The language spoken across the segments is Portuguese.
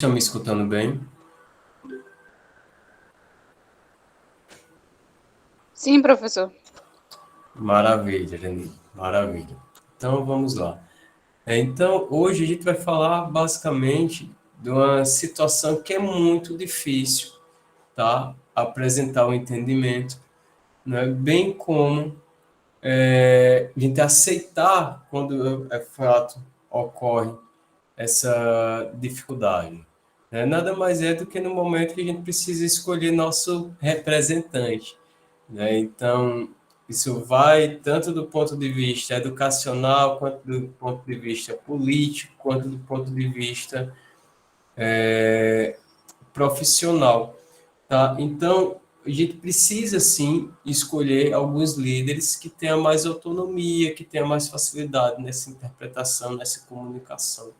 Estão me escutando bem? Sim, professor. Maravilha, Lenny. Maravilha. Então, vamos lá. Então, hoje a gente vai falar basicamente de uma situação que é muito difícil, tá? Apresentar o entendimento, né? Bem como a gente aceitar quando é fato ocorre essa dificuldade, né? Nada mais é do que no momento que a gente precisa escolher nosso representante, né? Então, isso vai tanto do ponto de vista educacional, quanto do ponto de vista político, quanto do ponto de vista profissional, tá? Então, a gente precisa, sim, escolher alguns líderes que tenham mais autonomia, que tenham mais facilidade nessa interpretação, nessa comunicação.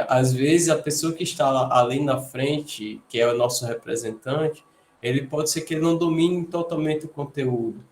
Às vezes, a pessoa que está ali na frente, que é o nosso representante, ele pode ser que ele não domine totalmente o conteúdo.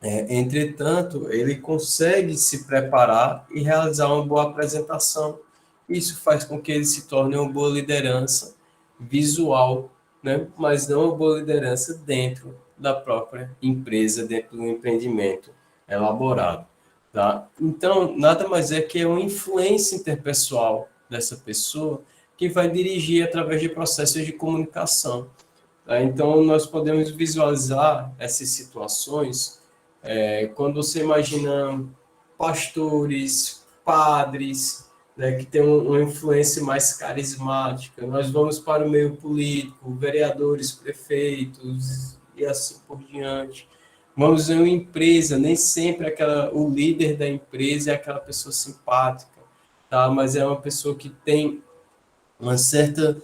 Entretanto, ele consegue se preparar e realizar uma boa apresentação. Isso faz com que ele se torne uma boa liderança visual, né? Mas não uma boa liderança dentro da própria empresa, dentro do empreendimento elaborado. Tá? Então, nada mais é que uma influência interpessoal dessa pessoa que vai dirigir através de processos de comunicação. Tá? Então, nós podemos visualizar essas situações quando você imagina pastores, padres, né, que têm uma influência mais carismática. Nós vamos para o meio político, vereadores, prefeitos e assim por diante. Vamos ver uma empresa, nem sempre o líder da empresa é aquela pessoa simpática, tá? Mas é uma pessoa que tem uma certa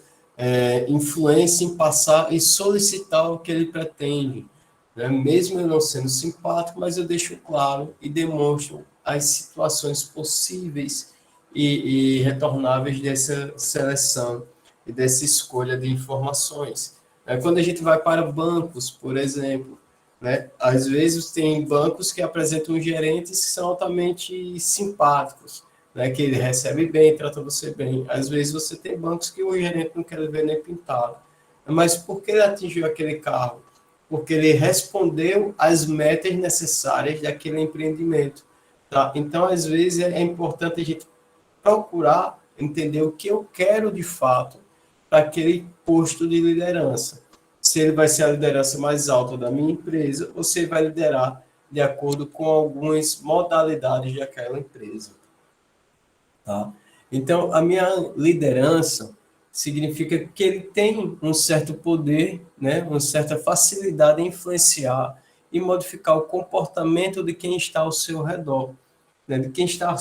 influência em passar e solicitar o que ele pretende, né? Mesmo eu não sendo simpático, mas eu deixo claro e demonstro as situações possíveis e retornáveis dessa seleção e dessa escolha de informações. Quando a gente vai para bancos, por exemplo, né? Às vezes tem bancos que apresentam gerentes que são altamente simpáticos, né, que ele recebe bem, trata você bem. Às vezes você tem bancos que o gerente não quer ver nem pintado. Mas por que ele atingiu aquele carro? Porque ele respondeu às metas necessárias daquele empreendimento. Tá? Então, às vezes, é importante a gente procurar entender o que eu quero de fato para aquele posto de liderança. Se ele vai ser a liderança mais alta da minha empresa, ou se ele vai liderar de acordo com algumas modalidades daquela empresa. Tá? Então, a minha liderança significa que ele tem um certo poder, né, uma certa facilidade em influenciar e modificar o comportamento de quem está ao seu redor, né, de quem está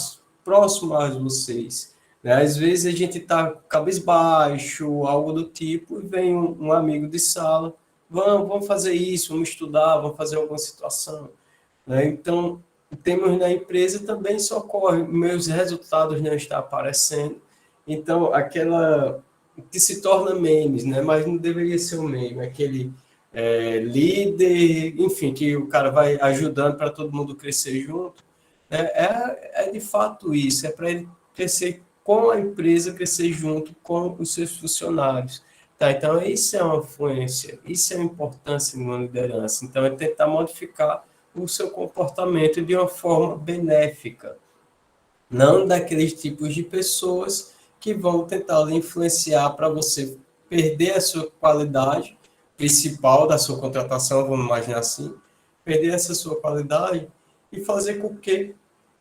próximo a vocês. Né? Às vezes a gente está cabisbaixo, algo do tipo, e vem um amigo de sala, vamos fazer isso, vamos estudar, vamos fazer alguma situação. Né? Então, temos na empresa também socorre, meus resultados não estão aparecendo. Então, aquela que se torna memes, né? Mas não deveria ser um meme, aquele líder, enfim, que o cara vai ajudando para todo mundo crescer junto. Né? É de fato isso, é para ele crescer com a empresa, crescer junto com os seus funcionários. Tá, então, isso é uma influência, isso é a importância de uma liderança. Então, é tentar modificar o seu comportamento de uma forma benéfica, não daqueles tipos de pessoas que vão tentar lhe influenciar para você perder a sua qualidade principal da sua contratação, vamos imaginar assim, perder essa sua qualidade e fazer com que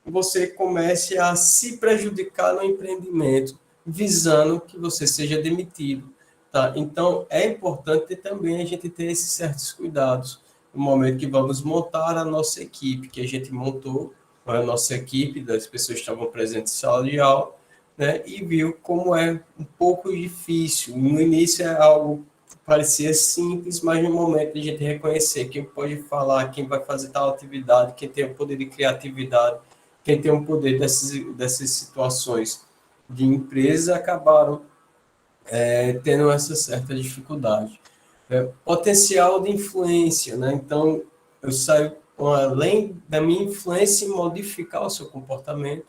você comece a se prejudicar no empreendimento, visando que você seja demitido. Tá? Então, é importante também a gente ter esses certos cuidados no momento que vamos montar a nossa equipe, que a gente montou a nossa equipe, das pessoas que estavam presentes em sala de aula, né, e viu como é um pouco difícil. No início é algo que parecia simples, mas no momento de a gente reconhecer quem pode falar, quem vai fazer tal atividade, quem tem o poder de criatividade, quem tem o poder dessas situações de empresa, acabaram tendo essa certa dificuldade. Potencial de influência, né? Então, eu saio, além da minha influência em modificar o seu comportamento,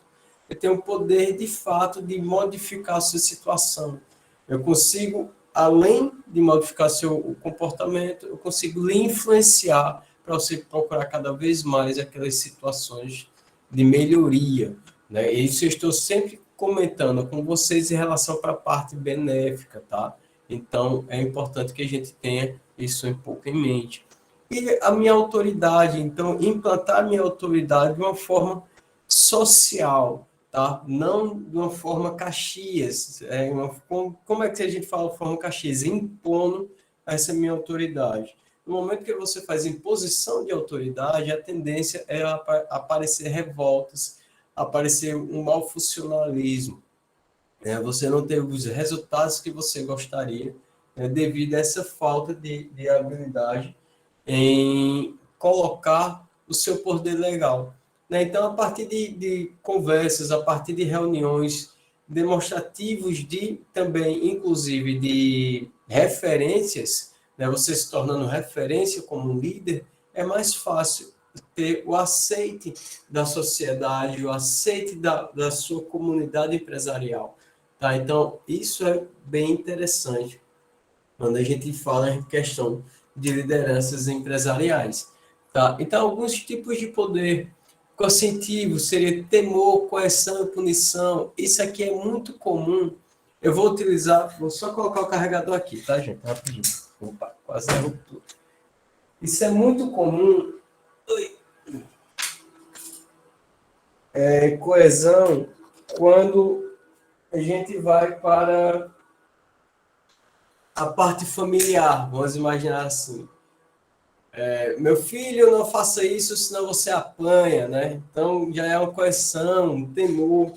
eu tenho o poder, de fato, de modificar a sua situação. Eu consigo, além de modificar seu comportamento, eu consigo lhe influenciar para você procurar cada vez mais aquelas situações de melhoria, né? Isso eu estou sempre comentando com vocês em relação para a parte benéfica, tá? Então, é importante que a gente tenha isso um pouco em mente. E a minha autoridade, então, implantar a minha autoridade de uma forma social, tá? Não de uma forma Caxias. Como é que a gente fala de forma Caxias? Impondo essa minha autoridade. No momento que você faz imposição de autoridade, a tendência é aparecer revoltas, aparecer um mau funcionalismo, né? Você não ter os resultados que você gostaria, né, devido a essa falta de habilidade em colocar o seu poder legal, né? Então, a partir de conversas, a partir de reuniões, demonstrativos de também, inclusive, de referências, né? Você se tornando referência como um líder, é mais fácil ter o aceite da sociedade, o aceite da sua comunidade empresarial, tá? Então, isso é bem interessante quando a gente fala em questão de lideranças empresariais, tá? Então, alguns tipos de poder coercitivo seria temor, coerção e punição. Isso aqui é muito comum. Eu vou utilizar, vou só colocar o carregador aqui, tá, gente? Rapidinho. Opa, quase derrubou tudo. Isso é muito comum. Coesão, quando a gente vai para a parte familiar, vamos imaginar assim. Meu filho, não faça isso, senão você apanha, né? Então, já é uma coerção, um temor,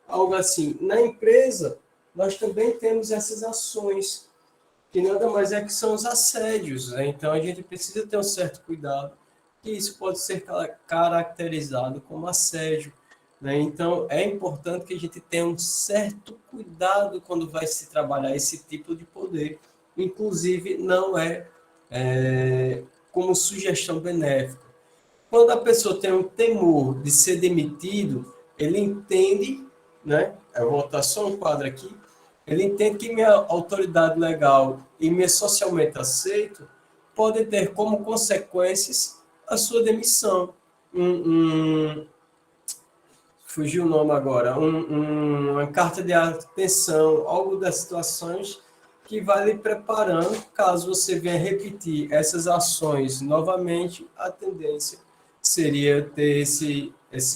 algo assim. Na empresa, nós também temos essas ações, que nada mais é que são os assédios, né? Então, a gente precisa ter um certo cuidado, que isso pode ser caracterizado como assédio, né? Então, é importante que a gente tenha um certo cuidado quando vai se trabalhar esse tipo de poder. Inclusive, não como sugestão benéfica. Quando a pessoa tem um temor de ser demitido, ele entende, né? Eu vou botar só um quadro aqui. Ele entende que minha autoridade legal e minha socialmente aceito podem ter como consequências a sua demissão. Fugiu o nome agora. Uma carta de atenção, algo das situações que vai lhe preparando, caso você venha repetir essas ações novamente, a tendência seria ter esse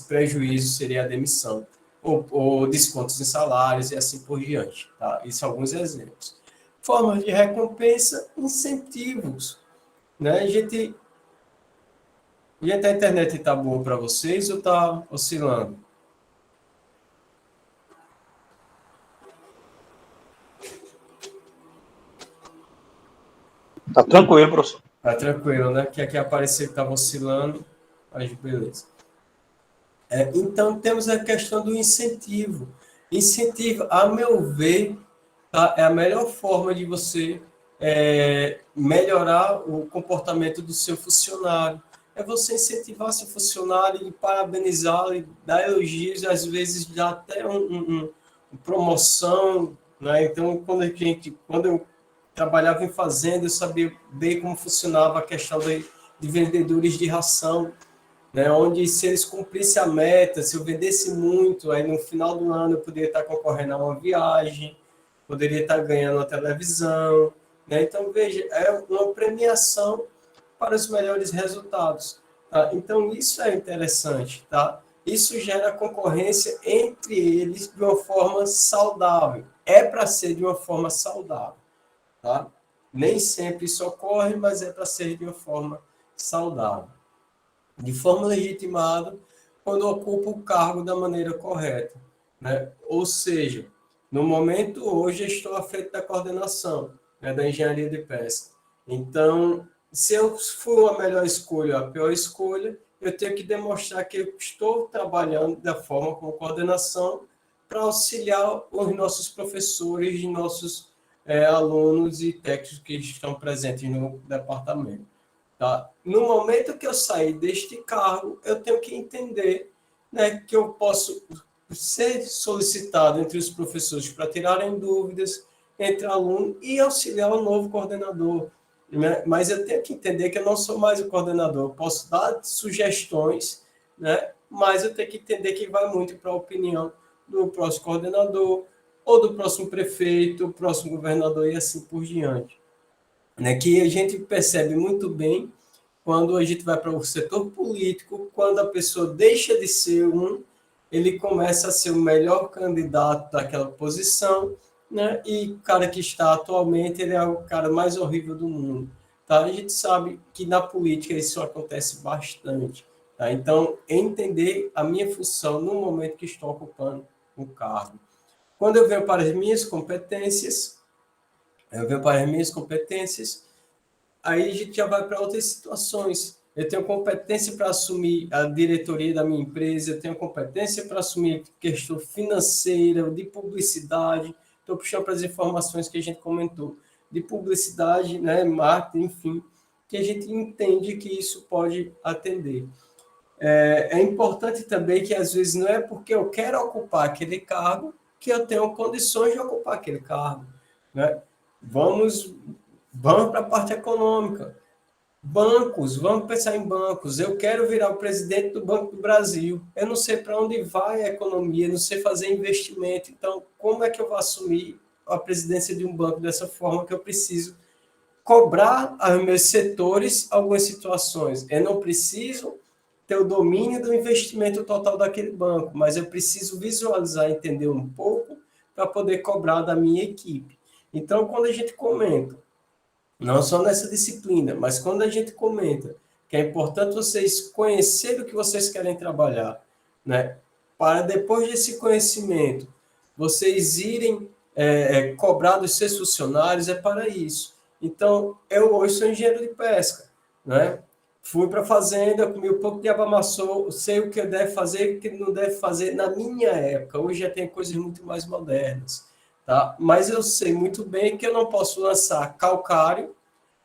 prejuízo, seria a demissão, ou descontos em salários e assim por diante. Tá? Isso são alguns exemplos. Formas de recompensa, incentivos. Né? A internet está boa para vocês ou está oscilando? Tá tranquilo, professor. Tá tranquilo, né? Que aqui apareceu que estava oscilando, mas beleza. Então, temos a questão do incentivo. Incentivo, a meu ver, tá, é a melhor forma de você melhorar o comportamento do seu funcionário. É você incentivar seu funcionário, e parabenizá-lo, e dar elogios, às vezes dá até uma promoção, né? Então, quando eu trabalhava em fazenda, eu sabia bem como funcionava a questão de vendedores de ração, né? Onde se eles cumprissem a meta, se eu vendesse muito, aí no final do ano eu poderia estar concorrendo a uma viagem, poderia estar ganhando uma televisão, né? Então, veja, é uma premiação para os melhores resultados, tá? Então, isso é interessante, tá? Isso gera concorrência entre eles de uma forma saudável. É para ser de uma forma saudável, tá? Nem sempre isso ocorre, mas é para ser de uma forma saudável. De forma legitimada, quando ocupa o cargo da maneira correta, né? Ou seja, no momento hoje estou à frente da coordenação, né, da engenharia de pesca. Então, se eu for a melhor escolha, a pior escolha, eu tenho que demonstrar que eu estou trabalhando da forma como coordenação para auxiliar os nossos professores e nossos alunos e técnicos que estão presentes no departamento. Tá? No momento que eu sair deste cargo, eu tenho que entender, né, que eu posso ser solicitado entre os professores para tirarem dúvidas, entre aluno e auxiliar o novo coordenador. Né? Mas eu tenho que entender que eu não sou mais o coordenador. Eu posso dar sugestões, né? Mas eu tenho que entender que vai muito para a opinião do próximo coordenador, ou do próximo prefeito, próximo governador e assim por diante. Né? Que a gente percebe muito bem quando a gente vai para o setor político, quando a pessoa deixa de ser ele começa a ser o melhor candidato daquela posição, né? E o cara que está atualmente, ele é o cara mais horrível do mundo. Tá? A gente sabe que na política isso acontece bastante. Tá? Então, entender a minha função no momento que estou ocupando o cargo. Quando eu venho para as minhas competências, aí a gente já vai para outras situações. Eu tenho competência para assumir a diretoria da minha empresa, eu tenho competência para assumir questão financeira, de publicidade. Estou puxando para as informações que a gente comentou, de publicidade, né, marketing, enfim, que a gente entende que isso pode atender. É importante também que, às vezes, não é porque eu quero ocupar aquele cargo que eu tenho condições de ocupar aquele cargo. Né? Vamos para a parte econômica. Bancos, vamos pensar em bancos. Eu quero virar o presidente do Banco do Brasil. Eu não sei para onde vai a economia, não sei fazer investimento. Então, como é que eu vou assumir a presidência de um banco dessa forma que eu preciso cobrar aos meus setores algumas situações? Eu não preciso ter o domínio do investimento total daquele banco, mas eu preciso visualizar, entender um pouco para poder cobrar da minha equipe. Então, quando a gente comenta, não só nessa disciplina, mas quando a gente comenta que é importante vocês conhecerem o que vocês querem trabalhar, né? Para depois desse conhecimento, vocês irem cobrar dos seus funcionários, é para isso. Então, eu hoje sou engenheiro de pesca, né? Fui para a fazenda, comi um pouco de abamaçou, sei o que deve fazer e o que não deve fazer na minha época. Hoje já tem coisas muito mais modernas. Tá? Mas eu sei muito bem que eu não posso lançar calcário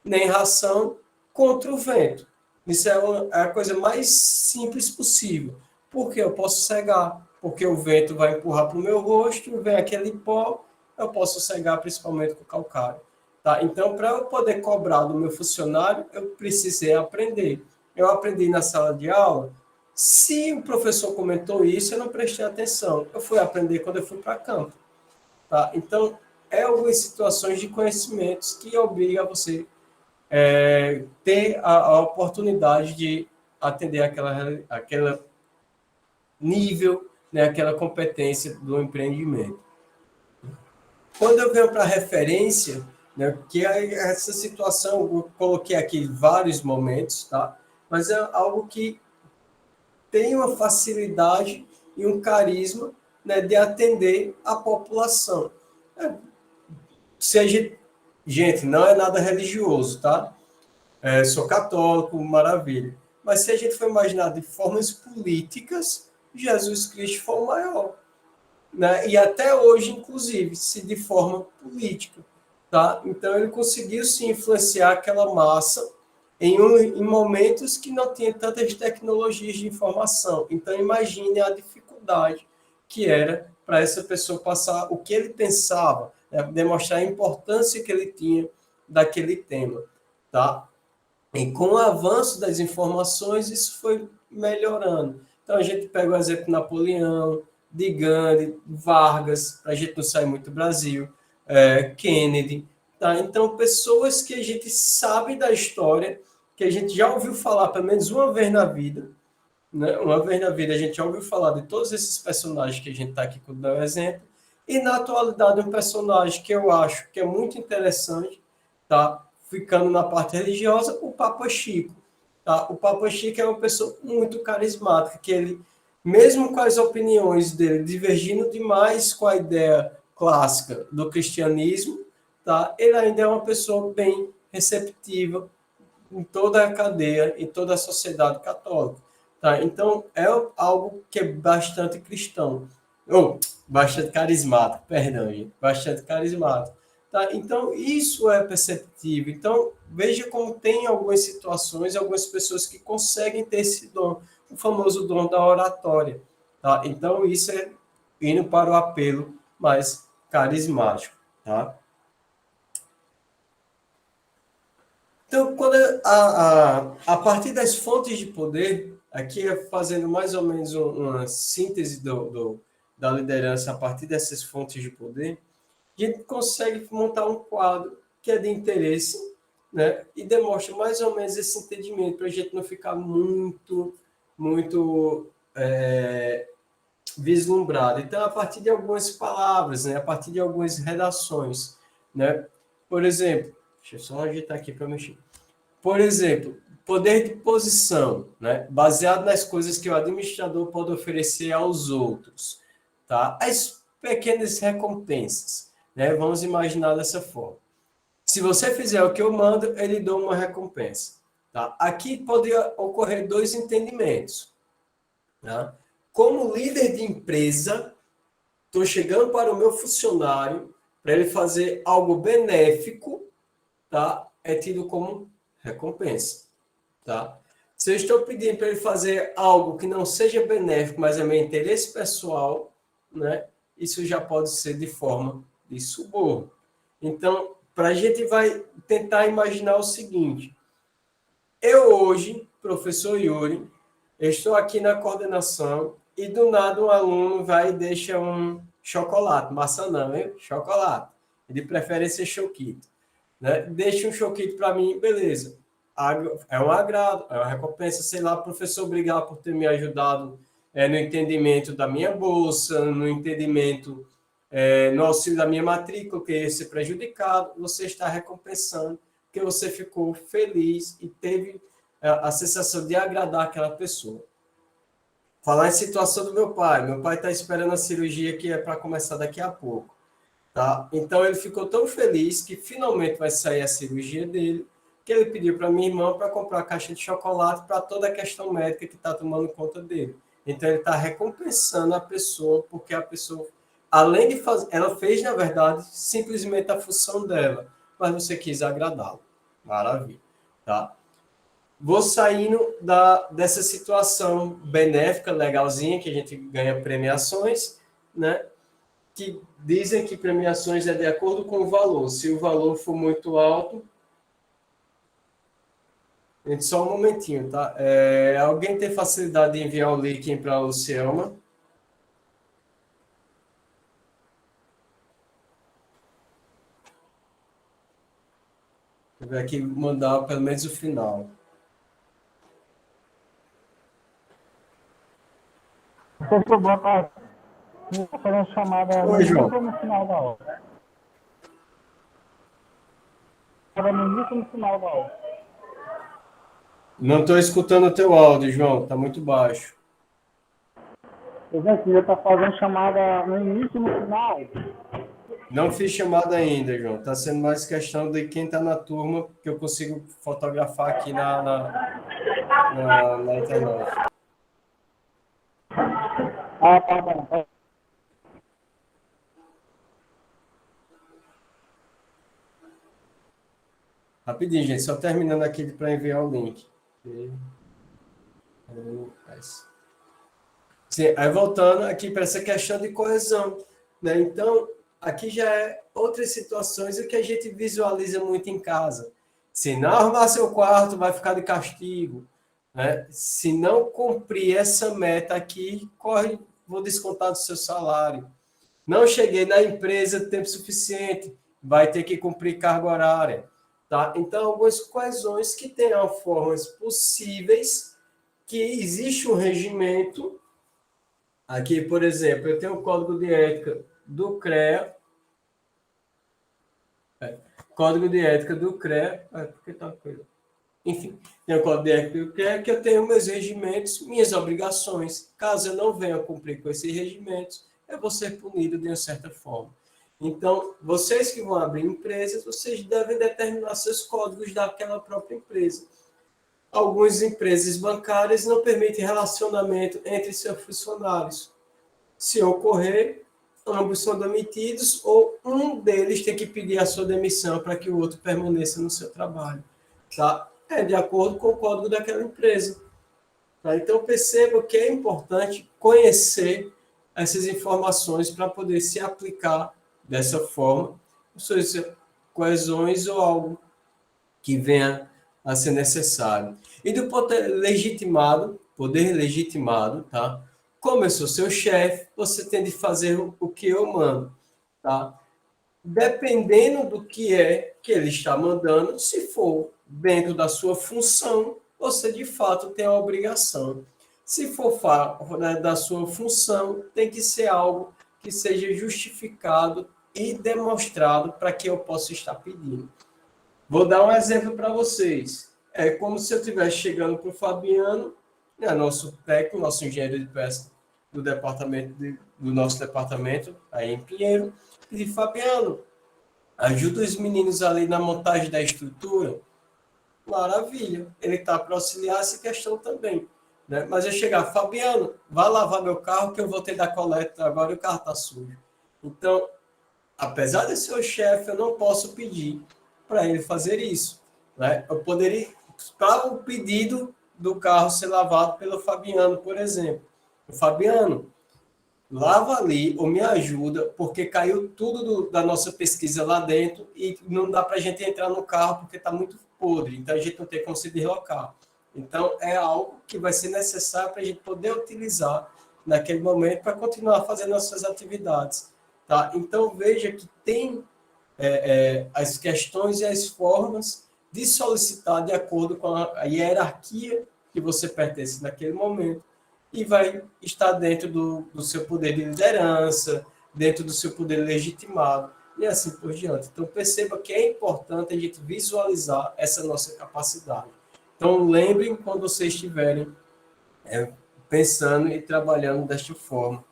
nem ração contra o vento. Isso é a coisa mais simples possível. Porque eu posso cegar, porque o vento vai empurrar para o meu rosto, vem aquele pó, eu posso cegar principalmente com o calcário. Tá? Então, para eu poder cobrar do meu funcionário, eu precisei aprender. Eu aprendi na sala de aula. Se o professor comentou isso, eu não prestei atenção. Eu fui aprender quando eu fui para campo. Tá? Então, é algumas situações de conhecimentos que obrigam você ter a oportunidade de atender aquela nível, né, aquela competência do empreendimento. Quando eu venho para a referência, né, que essa situação, eu coloquei aqui vários momentos, tá? Mas é algo que tem uma facilidade e um carisma, né, de atender a população. Seja, gente, não é nada religioso, tá? Sou católico, maravilha. Mas se a gente for imaginar de formas políticas, Jesus Cristo foi o maior. Né? E até hoje, inclusive, se de forma política. Tá? Então, ele conseguiu se influenciar aquela massa em momentos que não tinha tantas tecnologias de informação. Então, imagine a dificuldade que era para essa pessoa passar o que ele pensava, né? Demonstrar a importância que ele tinha daquele tema. Tá? E com o avanço das informações, isso foi melhorando. Então, a gente pega o exemplo de Napoleão, de Gandhi, Vargas, para a gente não sair muito do Brasil, Kennedy. Tá? Então, pessoas que a gente sabe da história, que a gente já ouviu falar pelo menos uma vez na vida, né? Uma vez na vida a gente já ouviu falar de todos esses personagens que a gente está aqui dando exemplo, e na atualidade um personagem que eu acho que é muito interessante, tá? Ficando na parte religiosa, o Papa Chico. Tá? O Papa Chico é uma pessoa muito carismática, que ele, mesmo com as opiniões dele divergindo demais com a ideia clássica do cristianismo, tá? Ele ainda é uma pessoa bem receptiva em toda a cadeia, em toda a sociedade católica. Tá? Então, é algo que é bastante cristão. Ou, bastante carismático, perdão, gente. Bastante carismático. Tá? Então, isso é perceptível. Então, veja como tem algumas situações, algumas pessoas que conseguem ter esse dom, o famoso dom da oratória. Tá? Então, isso é indo para o apelo mais carismático. Tá? Então, quando a partir das fontes de poder, aqui é fazendo mais ou menos uma síntese da liderança a partir dessas fontes de poder, a gente consegue montar um quadro que é de interesse, né? E demonstra mais ou menos esse entendimento, para a gente não ficar muito vislumbrado. Então, a partir de algumas palavras, né? A partir de algumas redações, né? Por exemplo, deixa eu só ajeitar aqui para mexer. Por exemplo, poder de posição, né? Baseado nas coisas que o administrador pode oferecer aos outros, tá? As pequenas recompensas, né? Vamos imaginar dessa forma. Se você fizer o que eu mando, ele dá uma recompensa, tá? Aqui pode ocorrer dois entendimentos, tá? Como líder de empresa, estou chegando para o meu funcionário para ele fazer algo benéfico, tá? É tido como recompensa, tá? Se eu estou pedindo para ele fazer algo que não seja benéfico, mas é meu interesse pessoal, né? Isso já pode ser de forma de suborno. Então, para a gente vai tentar imaginar o seguinte: eu hoje, professor Yuri, estou aqui na coordenação e do nada um aluno vai e deixa um chocolate, maçã não, hein? Chocolate. De preferência choquito, né? Deixa um choquito para mim, beleza. É um agrado, é uma recompensa, sei lá, professor, obrigado por ter me ajudado no entendimento da minha bolsa, no entendimento, no auxílio da minha matrícula, que ia ser prejudicado, você está recompensando, porque você ficou feliz e teve a sensação de agradar aquela pessoa. Falar em situação do meu pai está esperando a cirurgia que é para começar daqui a pouco. Tá? Então, ele ficou tão feliz que finalmente vai sair a cirurgia dele, que ele pediu para minha irmã para comprar a caixa de chocolate para toda a questão médica que está tomando conta dele. Então, ele está recompensando a pessoa, porque a pessoa, além de fazer, ela fez, na verdade, simplesmente a função dela, mas você quis agradá-lo. Maravilha. Tá? Vou saindo dessa situação benéfica, legalzinha, que a gente ganha premiações, né? Que dizem que premiações é de acordo com o valor. Se o valor for muito alto... Gente, só um momentinho, tá? Alguém tem facilidade de enviar o link para a Luciana? Eu vou aqui mandar pelo menos o final. Professor, boa tarde. Vou fazer uma chamada Oi, João. no final da aula. No início no final da aula. Não estou escutando o teu áudio, João. Está muito baixo. Gente, já está fazendo chamada no início e no final. Não fiz chamada ainda, João. Está sendo mais questão de quem está na turma, que eu consigo fotografar aqui na internet. Ah, tá bom. Rapidinho, gente. Só terminando aqui para enviar o link. Sim, aí voltando aqui para essa questão de coesão, né? Então, aqui já é outras situações que a gente visualiza muito em casa. Se não arrumar seu quarto, vai ficar de castigo, né? Se não cumprir essa meta aqui, vou descontar do seu salário. Não cheguei na empresa tempo suficiente, vai ter que cumprir carga horária, tá? Então, algumas coesões que tenham formas possíveis, que existe um regimento. Aqui, por exemplo, eu tenho o código de ética do CREA. Código de ética do CREA. Enfim, tem o código de ética do CREA, que eu tenho meus regimentos, minhas obrigações. Caso eu não venha cumprir com esses regimentos, eu vou ser punido de uma certa forma. Então, vocês que vão abrir empresas, vocês devem determinar seus códigos daquela própria empresa. Algumas empresas bancárias não permitem relacionamento entre seus funcionários. Se ocorrer, ambos são demitidos ou um deles tem que pedir a sua demissão para que o outro permaneça no seu trabalho. Tá? É de acordo com o código daquela empresa. Tá? Então, perceba que é importante conhecer essas informações para poder se aplicar dessa forma, suas coesões ou algo que venha a ser necessário. E do poder legitimado, tá? Como eu sou seu chefe, você tem de fazer o que eu mando, tá? Dependendo do que é que ele está mandando, se for dentro da sua função, você de fato tem a obrigação. Se for fora da sua função, tem que ser algo que seja justificado e demonstrado para que eu possa estar pedindo. Vou dar um exemplo para vocês. É como se eu estivesse chegando para o Fabiano, né, nosso técnico, nosso engenheiro de peça do nosso departamento, aí em Pinheiro, e de Fabiano, ajuda os meninos ali na montagem da estrutura. Maravilha. Ele está para auxiliar essa questão também. Né? Mas eu chegar, Fabiano, vá lavar meu carro que eu vou ter da coleta agora e o carro está sujo. Então, apesar de ser o chefe, eu não posso pedir para ele fazer isso. Né? Eu poderia, para o pedido do carro ser lavado pelo Fabiano, por exemplo. O Fabiano, lava ali ou me ajuda, porque caiu tudo da nossa pesquisa lá dentro e não dá para a gente entrar no carro porque está muito podre, então a gente não tem como se deslocar. Então, é algo que vai ser necessário para a gente poder utilizar naquele momento para continuar fazendo nossas atividades. Tá? Então, veja que tem as questões e as formas de solicitar de acordo com a hierarquia que você pertence naquele momento e vai estar dentro do seu poder de liderança, dentro do seu poder legitimado e assim por diante. Então, perceba que é importante a gente visualizar essa nossa capacidade. Então, lembrem quando vocês estiverem pensando e trabalhando desta forma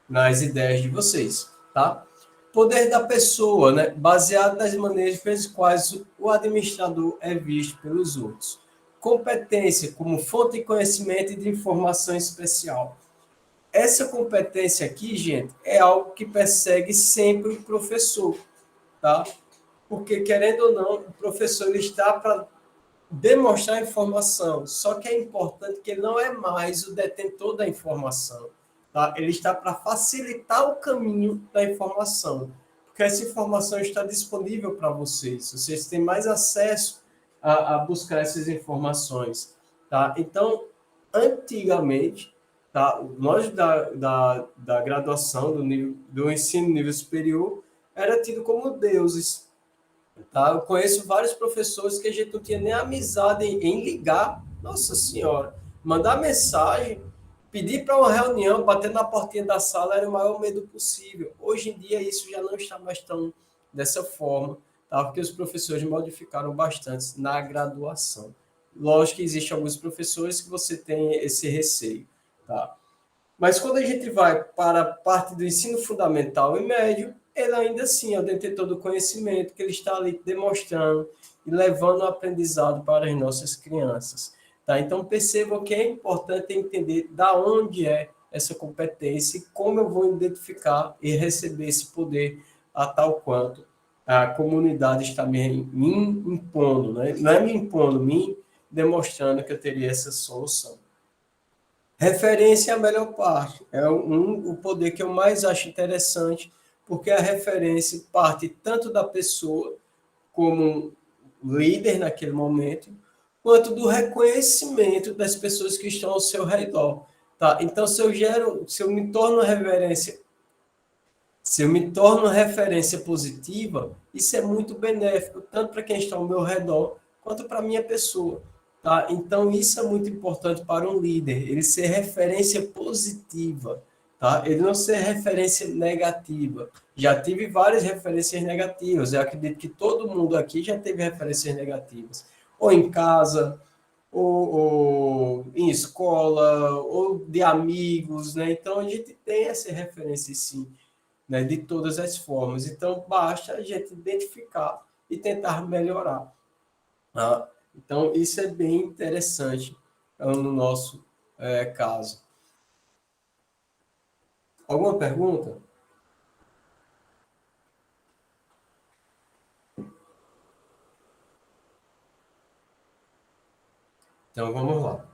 nas ideias de vocês, tá? Poder da pessoa, né? Baseado nas maneiras pelas quais o administrador é visto pelos outros. Competência como fonte de conhecimento e de informação especial. Essa competência aqui, gente, é algo que persegue sempre o professor, tá? Porque, querendo ou não, o professor ele está para demonstrar informação, só que é importante que ele não é mais o detentor da informação, tá? Ele está para facilitar o caminho da informação, porque essa informação está disponível para vocês têm mais acesso a buscar essas informações, tá? Então, antigamente, tá? Nós da graduação, do ensino nível superior, era tido como deuses, tá? Eu conheço vários professores que a gente não tinha nem amizade em ligar, nossa senhora, mandar mensagem, pedir para uma reunião, bater na portinha da sala era o maior medo possível. Hoje em dia isso já não está mais tão dessa forma, tá? Porque os professores modificaram bastante na graduação. Lógico que existem alguns professores que você tem esse receio, tá? Mas quando a gente vai para a parte do ensino fundamental e médio, ele ainda assim é o detentor do conhecimento que ele está ali demonstrando e levando o aprendizado para as nossas crianças. Tá? Então, percebam que é importante entender da onde é essa competência e como eu vou identificar e receber esse poder a tal quanto a comunidade está me impondo, né? Não é me impondo, me demonstrando que eu teria essa solução. Referência é a melhor parte, é o poder que eu mais acho interessante, porque a referência parte tanto da pessoa como líder naquele momento, quanto do reconhecimento das pessoas que estão ao seu redor, tá? Então, se eu me torno referência positiva, isso é muito benéfico, tanto para quem está ao meu redor, quanto para a minha pessoa, tá? Então, isso é muito importante para um líder, ele ser referência positiva, tá? Ele não ser referência negativa. Já tive várias referências negativas, eu acredito que todo mundo aqui já teve referências negativas, ou em casa, ou em escola, ou de amigos, né? Então, a gente tem essa referência, sim, né, de todas as formas. Então, basta a gente identificar e tentar melhorar. Tá? Então, isso é bem interessante no nosso caso. Alguma pergunta? Então, vamos lá.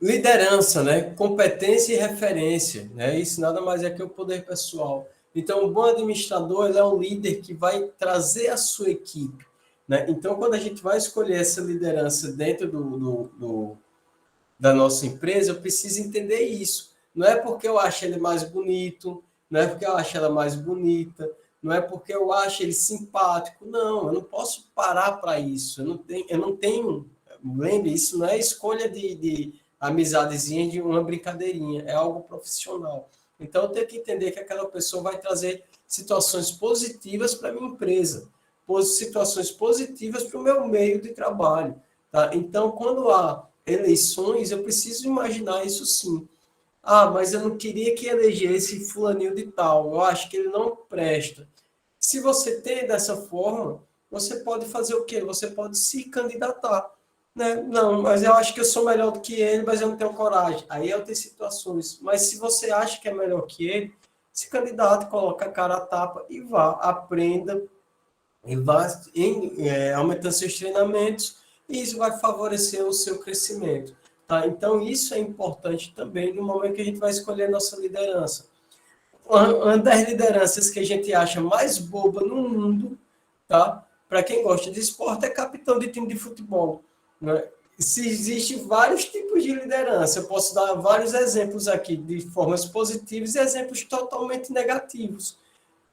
Liderança, né? Competência e referência, né? Isso nada mais é que o poder pessoal. Então, um bom administrador ele é um líder que vai trazer a sua equipe, né? Então, quando a gente vai escolher essa liderança dentro da nossa empresa, eu preciso entender isso. Não é porque eu acho ele mais bonito, não é porque eu acho ela mais bonita, não é porque eu acho ele simpático, não, eu não posso parar para isso, eu não tenho, lembre, isso não é escolha de amizadezinha, de uma brincadeirinha, é algo profissional. Então, eu tenho que entender que aquela pessoa vai trazer situações positivas para a minha empresa, situações positivas para o meu meio de trabalho. Tá? Então, quando há eleições, eu preciso imaginar isso sim. Ah, mas eu não queria que elegesse fulaninho de tal, eu acho que ele não presta. Se você tem dessa forma, você pode fazer o quê? Você pode se candidatar. Né? Não, mas eu acho que eu sou melhor do que ele, mas eu não tenho coragem. Aí é outras situações. Mas se você acha que é melhor que ele, se candidate, coloca a cara a tapa e vá, aprenda, e vá aumentando seus treinamentos, e isso vai favorecer o seu crescimento. Tá? Então, isso é importante também no momento que a gente vai escolher nossa liderança. Uma das lideranças que a gente acha mais boba no mundo, tá? Para quem gosta de esporte, é capitão de time de futebol. Né? Se existem vários tipos de liderança, eu posso dar vários exemplos aqui de formas positivas e exemplos totalmente negativos.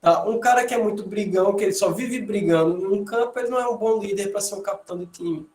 Tá? Um cara que é muito brigão, que ele só vive brigando num campo, ele não é um bom líder para ser um capitão de time.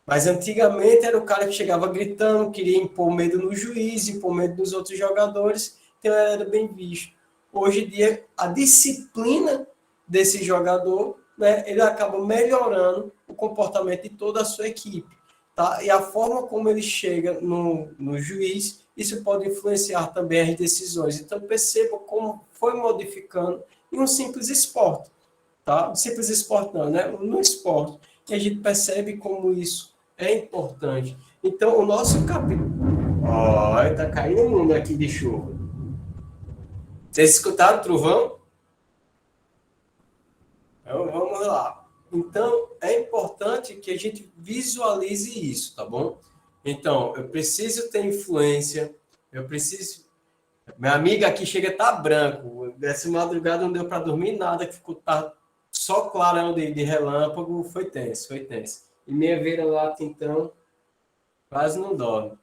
Mas antigamente era o cara que chegava gritando, queria impor medo no juiz, impor medo nos outros jogadores, então ele era bem visto. Hoje em dia, a disciplina desse jogador, né, ele acaba melhorando o comportamento de toda a sua equipe. Tá? E a forma como ele chega no juiz, isso pode influenciar também as decisões. Então, perceba como foi modificando em um simples esporte. Tá? Um simples esporte não, né? No esporte. E a gente percebe como isso é importante. Então, o nosso capítulo... Olha, tá caindo o mundo aqui de chuva. Vocês escutaram o trovão? Então, vamos lá. Então, é importante que a gente visualize isso, tá bom? Então, eu preciso ter influência, eu preciso... Minha amiga aqui chega a estar branco. Dessa madrugada não deu para dormir nada, que ficou só clarão de relâmpago, foi tenso, foi tenso. E minha vira-lata, então, quase não dorme.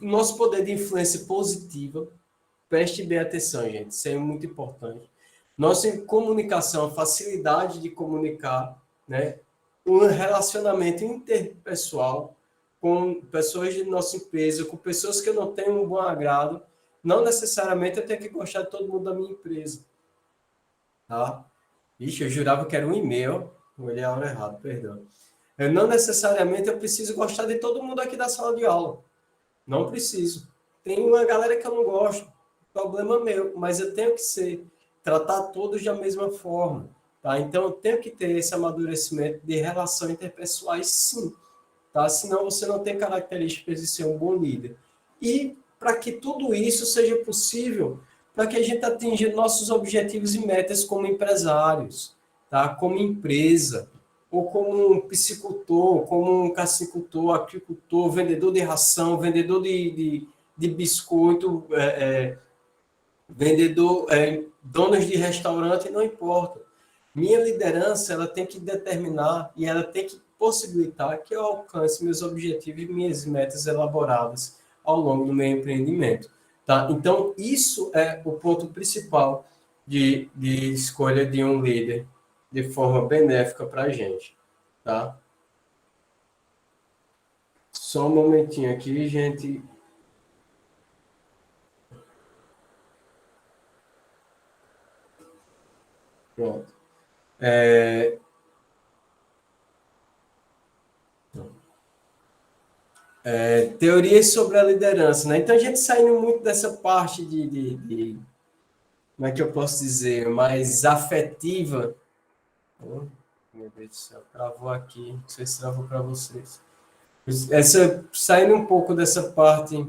Nosso poder de influência positiva, preste bem atenção, gente, isso é muito importante. Nossa comunicação, facilidade de comunicar, né? Um relacionamento interpessoal com pessoas de nossa empresa, com pessoas que eu não tenho um bom agrado, não necessariamente eu tenho que gostar de todo mundo da minha empresa. Tá? Ixi, eu jurava que era um e-mail, olhei a hora errada, perdão. Não necessariamente eu preciso gostar de todo mundo aqui da sala de aula. Não preciso. Tem uma galera que eu não gosto, problema meu, mas eu tenho que tratar todos da mesma forma. Tá? Então, eu tenho que ter esse amadurecimento de relação interpessoais, sim. Tá? Senão, você não tem características de ser um bom líder. E, para que tudo isso seja possível, para que a gente atinja nossos objetivos e metas como empresários, tá? Como empresa, ou como um piscicultor, como um cacicultor, aquicultor, vendedor de ração, vendedor de biscoito, vendedor, donos de restaurante, não importa. Minha liderança, ela tem que determinar e ela tem que possibilitar que eu alcance meus objetivos e minhas metas elaboradas ao longo do meu empreendimento. Tá? Então, isso é o ponto principal de escolha de um líder de forma benéfica para a gente. Tá? Só um momentinho aqui, gente. Pronto. Teorias sobre a liderança, né? Então, a gente saindo muito dessa parte como é que eu posso dizer, mais afetiva. Oh, meu Deus do céu, travou aqui. Não sei se travou para vocês. Saindo um pouco dessa parte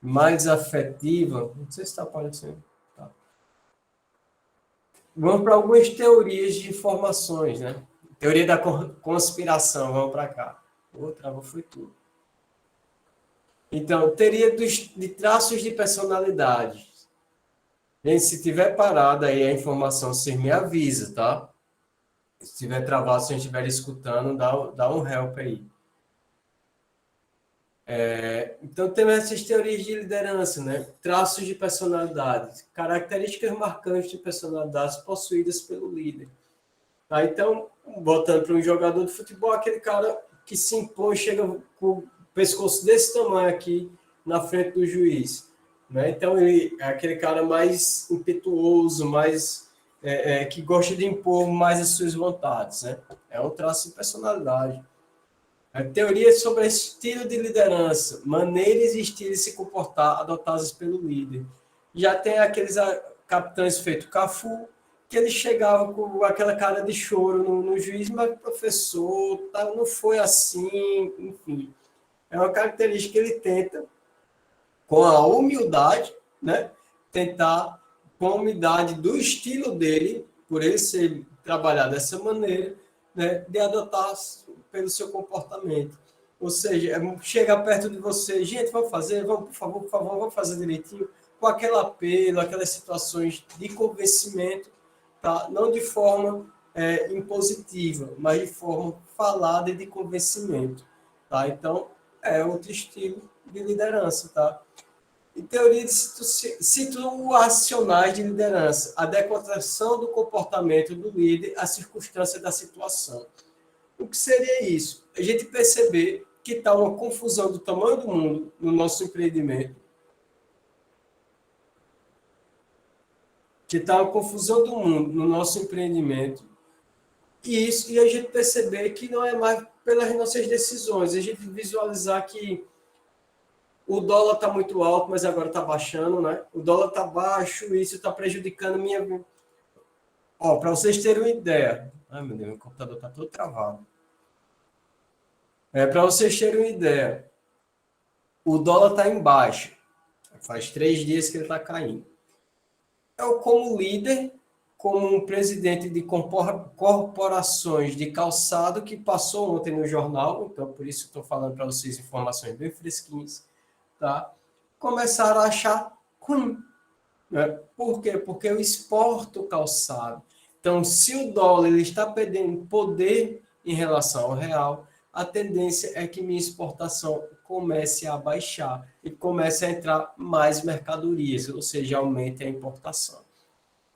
mais afetiva, não sei se está aparecendo. Tá. Vamos para algumas teorias de informações, né? Teoria da conspiração, vamos para cá. Travou, foi tudo. Então, teoria de traços de personalidade. Gente, se tiver parado aí a informação, você me avisa, tá? Se tiver travado, se a gente estiver escutando, dá um help aí. Então, temos essas teorias de liderança, né? Traços de personalidade, características marcantes de personalidades possuídas pelo líder. Tá? Então, voltando para um jogador de futebol, aquele cara que se impõe, chega com o pescoço desse tamanho aqui na frente do juiz. Né? Então, ele é aquele cara mais impetuoso, mais que gosta de impor mais as suas vontades. Né? É um traço de personalidade. A teoria sobre estilo de liderança, maneiras e estilos de se comportar adotadas pelo líder. Já tem aqueles capitães feito Cafu, que ele chegava com aquela cara de choro no juiz, mas professor, tá, não foi assim, enfim. É uma característica que ele tenta, com a humildade, né, tentar, com a humildade do estilo dele, por ele ser trabalhar dessa maneira, né, de adotar pelo seu comportamento. Ou seja, chegar perto de você, gente, vamos fazer, vamos, por favor, vamos fazer direitinho, com aquele apelo, aquelas situações de convencimento, tá? Não de forma impositiva, mas de forma falada e de convencimento. Tá? Então, é outro estilo de liderança. Tá? E teoria de situacionais de liderança, adequação do comportamento do líder à circunstância da situação. O que seria isso? A gente perceber que está uma confusão do tamanho do mundo no nosso empreendimento, que está uma confusão do mundo no nosso empreendimento, e a gente perceber que não é mais pelas nossas decisões, a gente visualizar que o dólar está muito alto, mas agora está baixando, né? O dólar está baixo, isso está prejudicando minha... Ó, para vocês terem uma ideia... Ai, meu Deus, meu computador está todo travado. Para vocês terem uma ideia, o dólar está em baixa. Faz 3 dias que ele está caindo. Eu, como líder, como um presidente de corporações de calçado, que passou ontem no jornal, então por isso estou falando para vocês informações bem fresquinhas, tá? Começaram a achar ruim. Né? Por quê? Porque eu exporto calçado. Então, se o dólar ele está perdendo poder em relação ao real, a tendência é que minha exportação comece a baixar e comece a entrar mais mercadorias, ou seja, aumente a importação.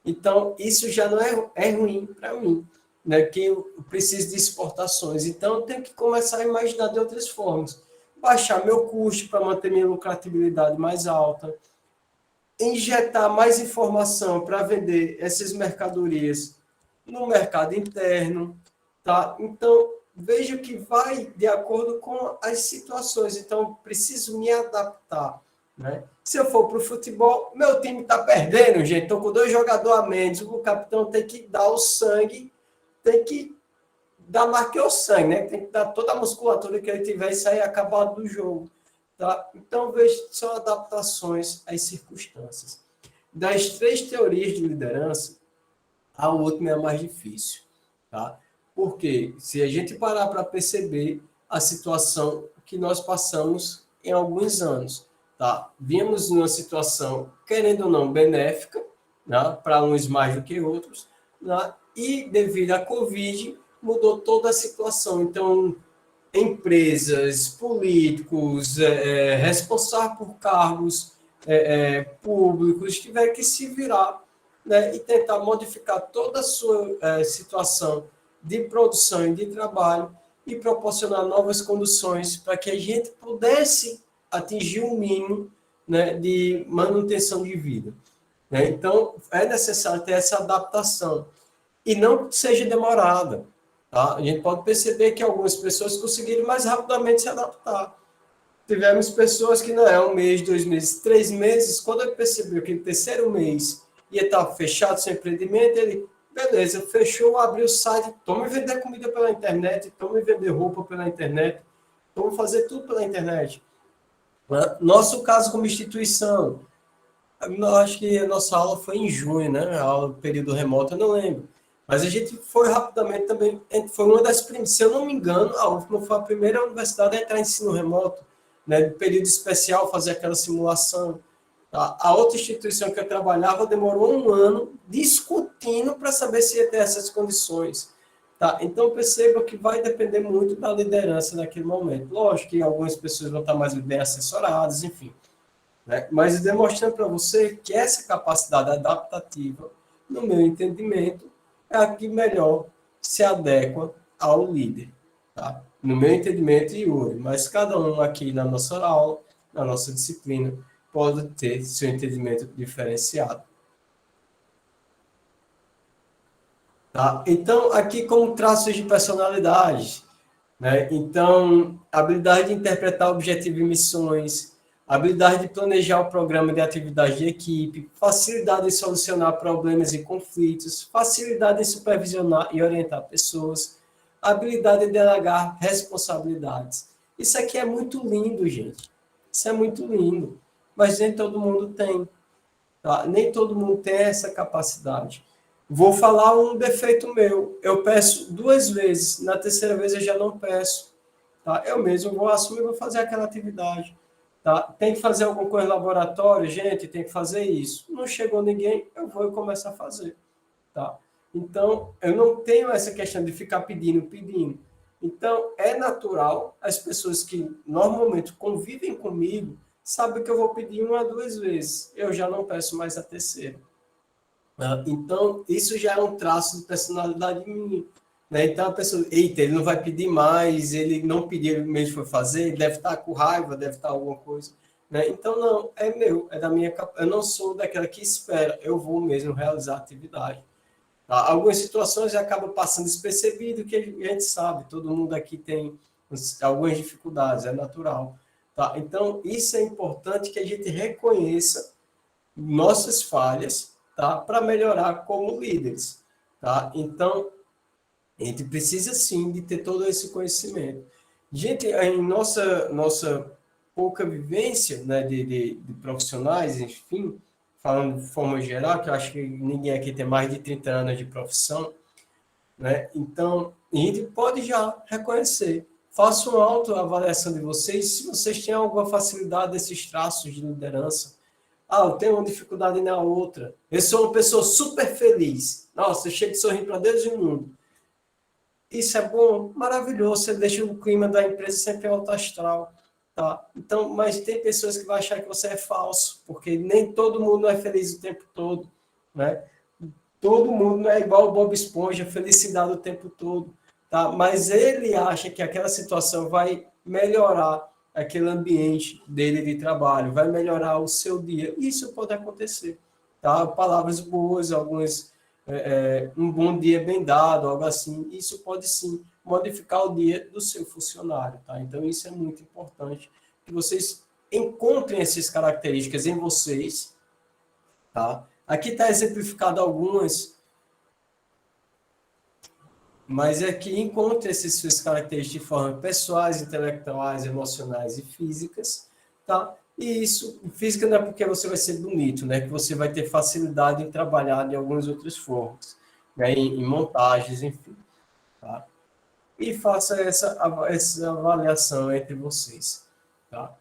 Então, isso já não é ruim para mim, né? Que eu preciso de exportações. Então, eu tenho que começar a imaginar de outras formas. Baixar meu custo para manter minha lucratividade mais alta, injetar mais informação para vender essas mercadorias no mercado interno, tá? Então, vejo que vai de acordo com as situações. Então, preciso me adaptar, né? Se eu for para o futebol, meu time está perdendo, gente. Estou com 2 jogadores a menos. O capitão tem que dar o sangue, tem que dar mais que o sangue, né? Tem que dar toda a musculatura que ele tiver e sair acabado do jogo. Tá? Então, vejo que são adaptações às circunstâncias. Das 3 teorias de liderança, a última é a mais difícil. Tá? Porque se a gente parar para perceber a situação que nós passamos em alguns anos, tá? Vimos numa situação, querendo ou não, benéfica, né? Para uns mais do que outros, né? E devido à Covid, mudou toda a situação. Então, empresas, políticos, responsáveis por cargos públicos tiveram que se virar, né, e tentar modificar toda a sua situação de produção e de trabalho e proporcionar novas condições para que a gente pudesse atingir um mínimo, né, de manutenção de vida. Né? Então, é necessário ter essa adaptação e não seja demorada. Tá? A gente pode perceber que algumas pessoas conseguiram mais rapidamente se adaptar. Tivemos pessoas que não é 1 mês, 2 meses, 3 meses. Quando ele percebeu que no 3º mês ia estar fechado seu empreendimento, ele, beleza, fechou, abriu o site, toma vender comida pela internet, toma vender roupa pela internet, toma fazer tudo pela internet. Nosso caso como instituição, eu acho que a nossa aula foi em junho, né? A aula período remoto, eu não lembro. Mas a gente foi rapidamente também, foi uma das primeiras, se eu não me engano, a UFMA foi a primeira universidade a entrar em ensino remoto, né? De período especial, fazer aquela simulação. Tá? A outra instituição que eu trabalhava demorou 1 ano discutindo para saber se ia ter essas condições. Tá? Então, perceba que vai depender muito da liderança naquele momento. Lógico que algumas pessoas vão estar mais bem assessoradas, enfim. Né? Mas demonstrando para você que essa capacidade adaptativa, no meu entendimento, é a que melhor se adequa ao líder. Tá? No meu entendimento, Yuri, mas cada um aqui na nossa aula, na nossa disciplina, pode ter seu entendimento diferenciado. Tá? Então, aqui como traços de personalidade, né? Então, habilidade de interpretar objetivos e missões, habilidade de planejar o programa de atividade de equipe, facilidade em solucionar problemas e conflitos, facilidade em supervisionar e orientar pessoas, habilidade de delegar responsabilidades. Isso aqui é muito lindo, gente. Isso é muito lindo. Mas nem todo mundo tem. Tá? Nem todo mundo tem essa capacidade. Vou falar um defeito meu. Eu peço 2 vezes, na terceira vez eu já não peço. Tá? Eu mesmo vou assumir, vou fazer aquela atividade. Tá? Tem que fazer alguma coisa no laboratório? Gente, tem que fazer isso. Não chegou ninguém, eu vou começar a fazer. Tá? Então, eu não tenho essa questão de ficar pedindo. Então, é natural, as pessoas que normalmente convivem comigo sabem que eu vou pedir 1 a 2 vezes. Eu já não peço mais a terceira. Então, isso já é um traço de personalidade minha. Né? Então, a pessoa, eita, ele não vai pedir mais, ele não pediu, ele mesmo foi fazer, ele deve estar com raiva, deve estar alguma coisa. Né? Então, não, é meu, é da minha eu não sou daquela que espera, eu vou mesmo realizar a atividade. Tá? Algumas situações acabam passando despercebido, que a gente sabe, todo mundo aqui tem algumas dificuldades, é natural. Tá? Então, isso é importante que a gente reconheça nossas falhas, tá? Para melhorar como líderes. Tá? Então, a gente precisa sim de ter todo esse conhecimento. Gente, em nossa pouca vivência, né, de profissionais, enfim, falando de forma geral, que eu acho que ninguém aqui tem mais de 30 anos de profissão, né? Então, a gente pode já reconhecer. Faça uma autoavaliação de vocês, se vocês têm alguma facilidade desses traços de liderança. Eu tenho uma dificuldade na outra. Eu sou uma pessoa super feliz. Nossa, eu chego de sorrir para Deus e o mundo. Isso é bom, maravilhoso. Você deixa o clima da empresa sempre alto astral. Tá? Então, mas tem pessoas que vão achar que você é falso, porque nem todo mundo é feliz o tempo todo. Né? Todo mundo não é igual o Bob Esponja, felicidade o tempo todo. Tá? Mas ele acha que aquela situação vai melhorar aquele ambiente dele de trabalho, vai melhorar o seu dia. Isso pode acontecer. Tá? Palavras boas, algumas, um bom dia bem dado, algo assim, isso pode sim modificar o dia do seu funcionário. Tá? Então, isso é muito importante, que vocês encontrem essas características em vocês. Tá? Aqui está exemplificado algumas, mas é que encontre essas suas características de forma pessoais, intelectuais, emocionais e físicas, tá? E isso, física não é porque você vai ser bonito, né? Que você vai ter facilidade em trabalhar de algumas outras formas, né? Em montagens, enfim, tá? E faça essa avaliação entre vocês, tá?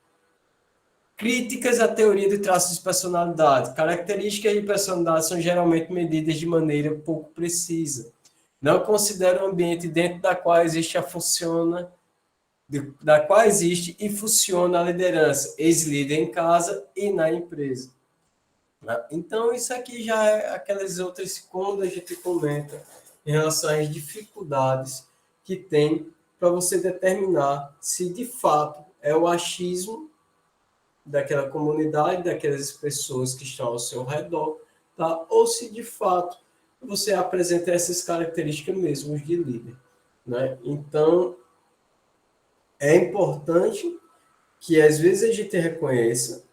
Críticas à teoria de traços de personalidade. Características de personalidade são geralmente medidas de maneira pouco precisa. Não considera o ambiente dentro da qual existe e funciona a liderança, ex-líder em casa e na empresa. Então, isso aqui já é aquelas outras, quando a gente comenta em relação às dificuldades que tem para você determinar se de fato é o achismo daquela comunidade, daquelas pessoas que estão ao seu redor, tá? Ou se de fato você apresenta essas características mesmo de líder, né? Então, é importante que às vezes a gente reconheça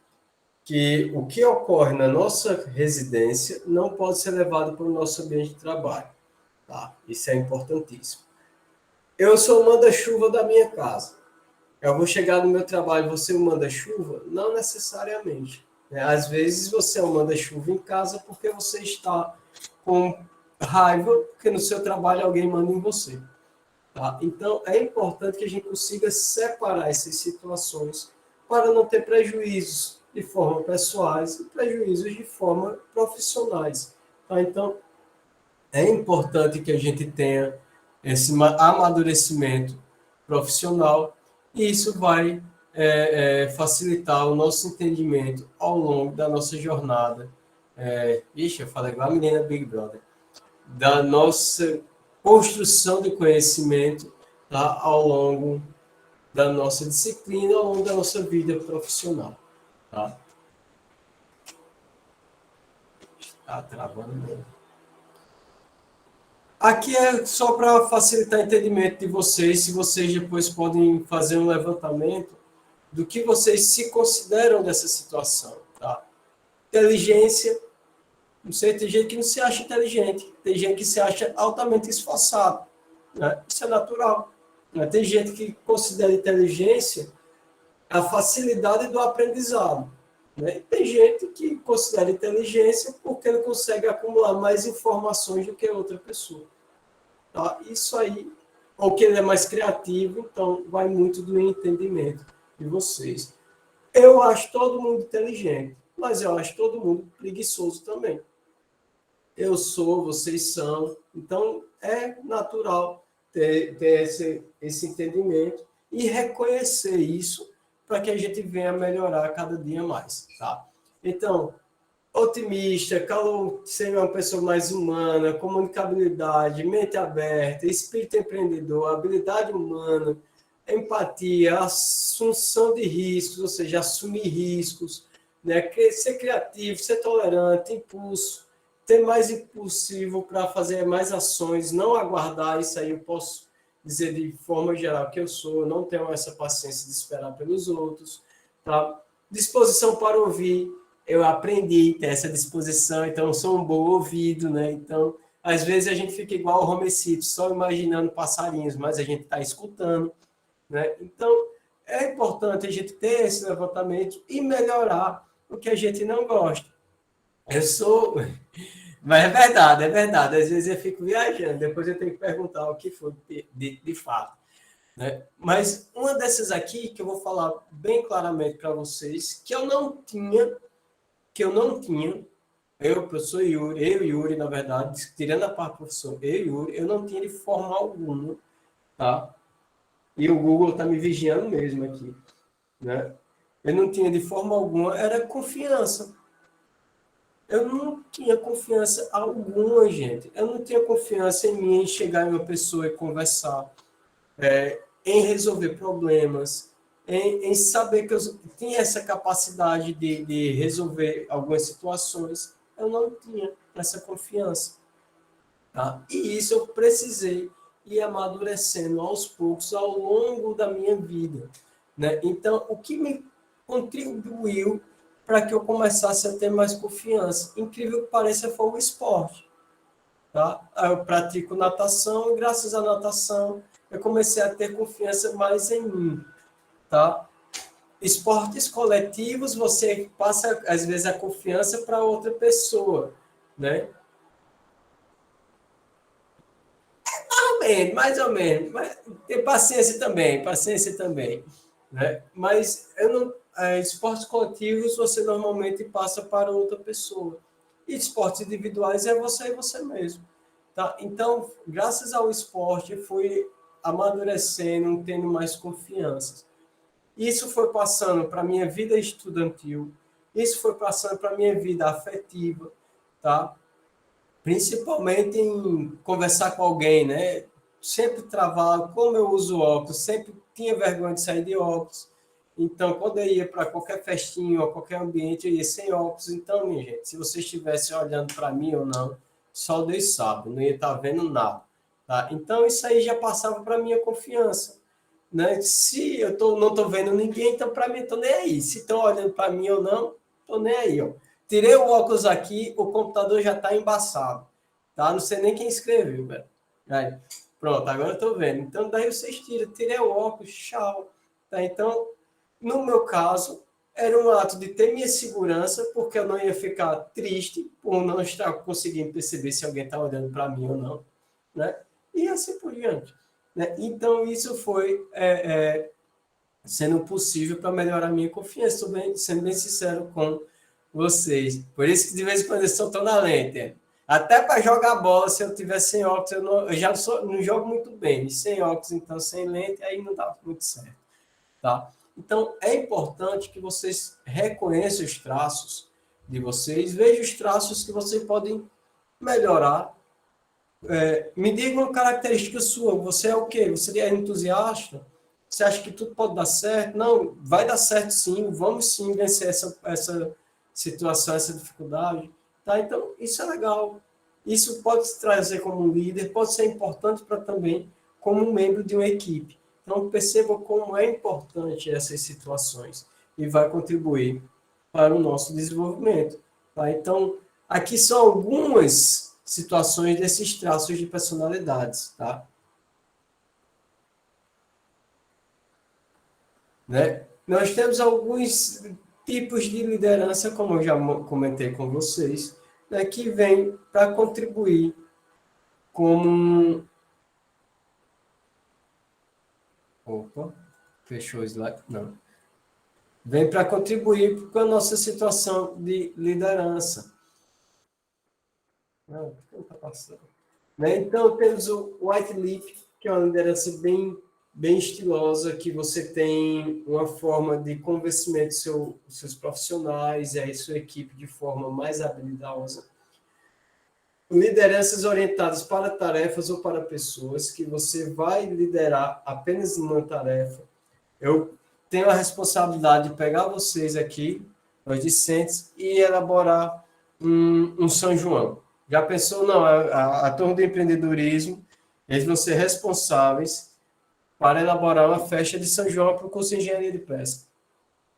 que o que ocorre na nossa residência não pode ser levado para o nosso ambiente de trabalho, tá? Isso é importantíssimo. Eu sou o manda-chuva da minha casa. Eu vou chegar no meu trabalho, você é um manda-chuva? Não necessariamente. Né? Às vezes você é um manda-chuva em casa porque você está com raiva, porque no seu trabalho alguém manda em você. Tá? Então, é importante que a gente consiga separar essas situações para não ter prejuízos. de forma pessoais e prejuízos de forma profissionais. Tá? Então, é importante que a gente tenha esse amadurecimento profissional e isso vai facilitar o nosso entendimento ao longo da nossa jornada. Eu falei igual a menina Big Brother. Da nossa construção de conhecimento, tá, ao longo da nossa disciplina, ao longo da nossa vida profissional. Tá, tá travando mesmo. Aqui é só para facilitar o entendimento de vocês, se vocês depois podem fazer um levantamento do que vocês se consideram dessa situação. Tá? Inteligência, não sei, tem gente que não se acha inteligente, tem gente que se acha altamente esforçado. Né? Isso é natural. Né? Tem gente que considera inteligência a facilidade do aprendizado. Né? E tem gente que considera inteligência porque ele consegue acumular mais informações do que outra pessoa. Tá? Isso aí, ou que ele é mais criativo, então vai muito do entendimento de vocês. Eu acho todo mundo inteligente, mas eu acho todo mundo preguiçoso também. Eu sou, vocês são, então é natural ter esse entendimento e reconhecer isso para que a gente venha melhorar cada dia mais, tá? Então, otimista, ser uma pessoa mais humana, comunicabilidade, mente aberta, espírito empreendedor, habilidade humana, empatia, assunção de riscos, ou seja, assumir riscos, né? Ser criativo, ser tolerante, impulso, ter mais impulsivo para fazer mais ações, não aguardar, isso aí eu posso dizer de forma geral que eu sou, não tenho essa paciência de esperar pelos outros, tá? Disposição para ouvir, eu aprendi a ter essa disposição, então eu sou um bom ouvido, né? Então, às vezes a gente fica igual o Homer Simpson, só imaginando passarinhos, mas a gente está escutando, né? Então, é importante a gente ter esse levantamento e melhorar o que a gente não gosta. Eu sou... Mas é verdade, é verdade. Às vezes eu fico viajando, depois eu tenho que perguntar o que foi de fato. Né? Mas uma dessas aqui, que eu vou falar bem claramente para vocês, que eu não tinha, eu, professor Yuri, Yuri, na verdade, tirando a parte do professor, Yuri, eu não tinha de forma alguma, tá? E o Google está me vigiando mesmo aqui, né? Eu não tinha de forma alguma, era confiança. Eu não tinha confiança alguma, gente. Eu não tinha confiança em mim, em chegar em uma pessoa e conversar, em resolver problemas, em saber que eu tinha essa capacidade de resolver algumas situações. Eu não tinha essa confiança. Tá? E isso eu precisei ir amadurecendo aos poucos ao longo da minha vida. Né? Então, o que me contribuiu para que eu começasse a ter mais confiança? Incrível que pareça, foi o esporte. Tá? Eu pratico natação e, graças à natação, eu comecei a ter confiança mais em mim. Tá? Esportes coletivos, você passa, às vezes, a confiança para outra pessoa. Né? Mais ou menos. Mas tem paciência também. Né? Mas eu não, esportes coletivos você normalmente passa para outra pessoa. E esportes individuais é você e você mesmo. Tá? Então, graças ao esporte, eu fui amadurecendo, tendo mais confiança. Isso foi passando para a minha vida estudantil, isso foi passando para a minha vida afetiva, tá? Principalmente em conversar com alguém, né? Sempre travado, como eu uso óculos, sempre tinha vergonha de sair de óculos. Então, quando eu ia para qualquer festinha ou qualquer ambiente, eu ia sem óculos. Então, minha gente, se você estivesse olhando para mim ou não, só Deus sabe, não ia estar vendo nada. Tá? Então, isso aí já passava para a minha confiança. Né? Se eu não estou vendo ninguém, então para mim, estou nem aí. Se estão olhando para mim ou não, estou nem aí. Ó. Tirei o óculos aqui, o computador já está embaçado. Tá? Não sei nem quem escreveu, velho. Aí, pronto, agora eu estou vendo. Então, daí vocês tiram, tirei o óculos, tchau. Tá? Então, no meu caso, era um ato de ter minha segurança, porque eu não ia ficar triste por não estar conseguindo perceber se alguém está olhando para mim ou não. Né? E assim por diante. Né? Então, isso foi sendo possível para melhorar a minha confiança. Estou sendo bem sincero com vocês. Por isso que de vez em quando eu estou tão na lente. Até para jogar bola, se eu tiver sem óculos, eu já não jogo muito bem. E sem óculos, então sem lente, aí não dá muito certo. Tá? Então, é importante que vocês reconheçam os traços de vocês, vejam os traços que vocês podem melhorar. Me diga uma característica sua. Você é o quê? Você é entusiasta? Você acha que tudo pode dar certo? Não, vai dar certo sim. Vamos sim vencer essa situação, essa dificuldade. Tá? Então, isso é legal. Isso pode se trazer como um líder, pode ser importante para também como um membro de uma equipe. Então, perceba como é importante essas situações e vai contribuir para o nosso desenvolvimento. Tá? Então, aqui são algumas situações desses traços de personalidades. Tá? Né? Nós temos alguns tipos de liderança, como eu já comentei com vocês, né, que vem para contribuir como... Opa, fechou o slide? Não. Vem para contribuir com a nossa situação de liderança. Não está passando. Né? Então, temos o White Leaf, que é uma liderança bem estilosa, que você tem uma forma de convencimento dos seus profissionais e aí sua equipe de forma mais habilidosa. Lideranças orientadas para tarefas ou para pessoas, que você vai liderar apenas uma tarefa. Eu tenho a responsabilidade de pegar vocês aqui, os discentes, e elaborar um São João. Já pensou? Não, a turma do empreendedorismo, eles vão ser responsáveis para elaborar uma festa de São João para o curso de engenharia de pesca.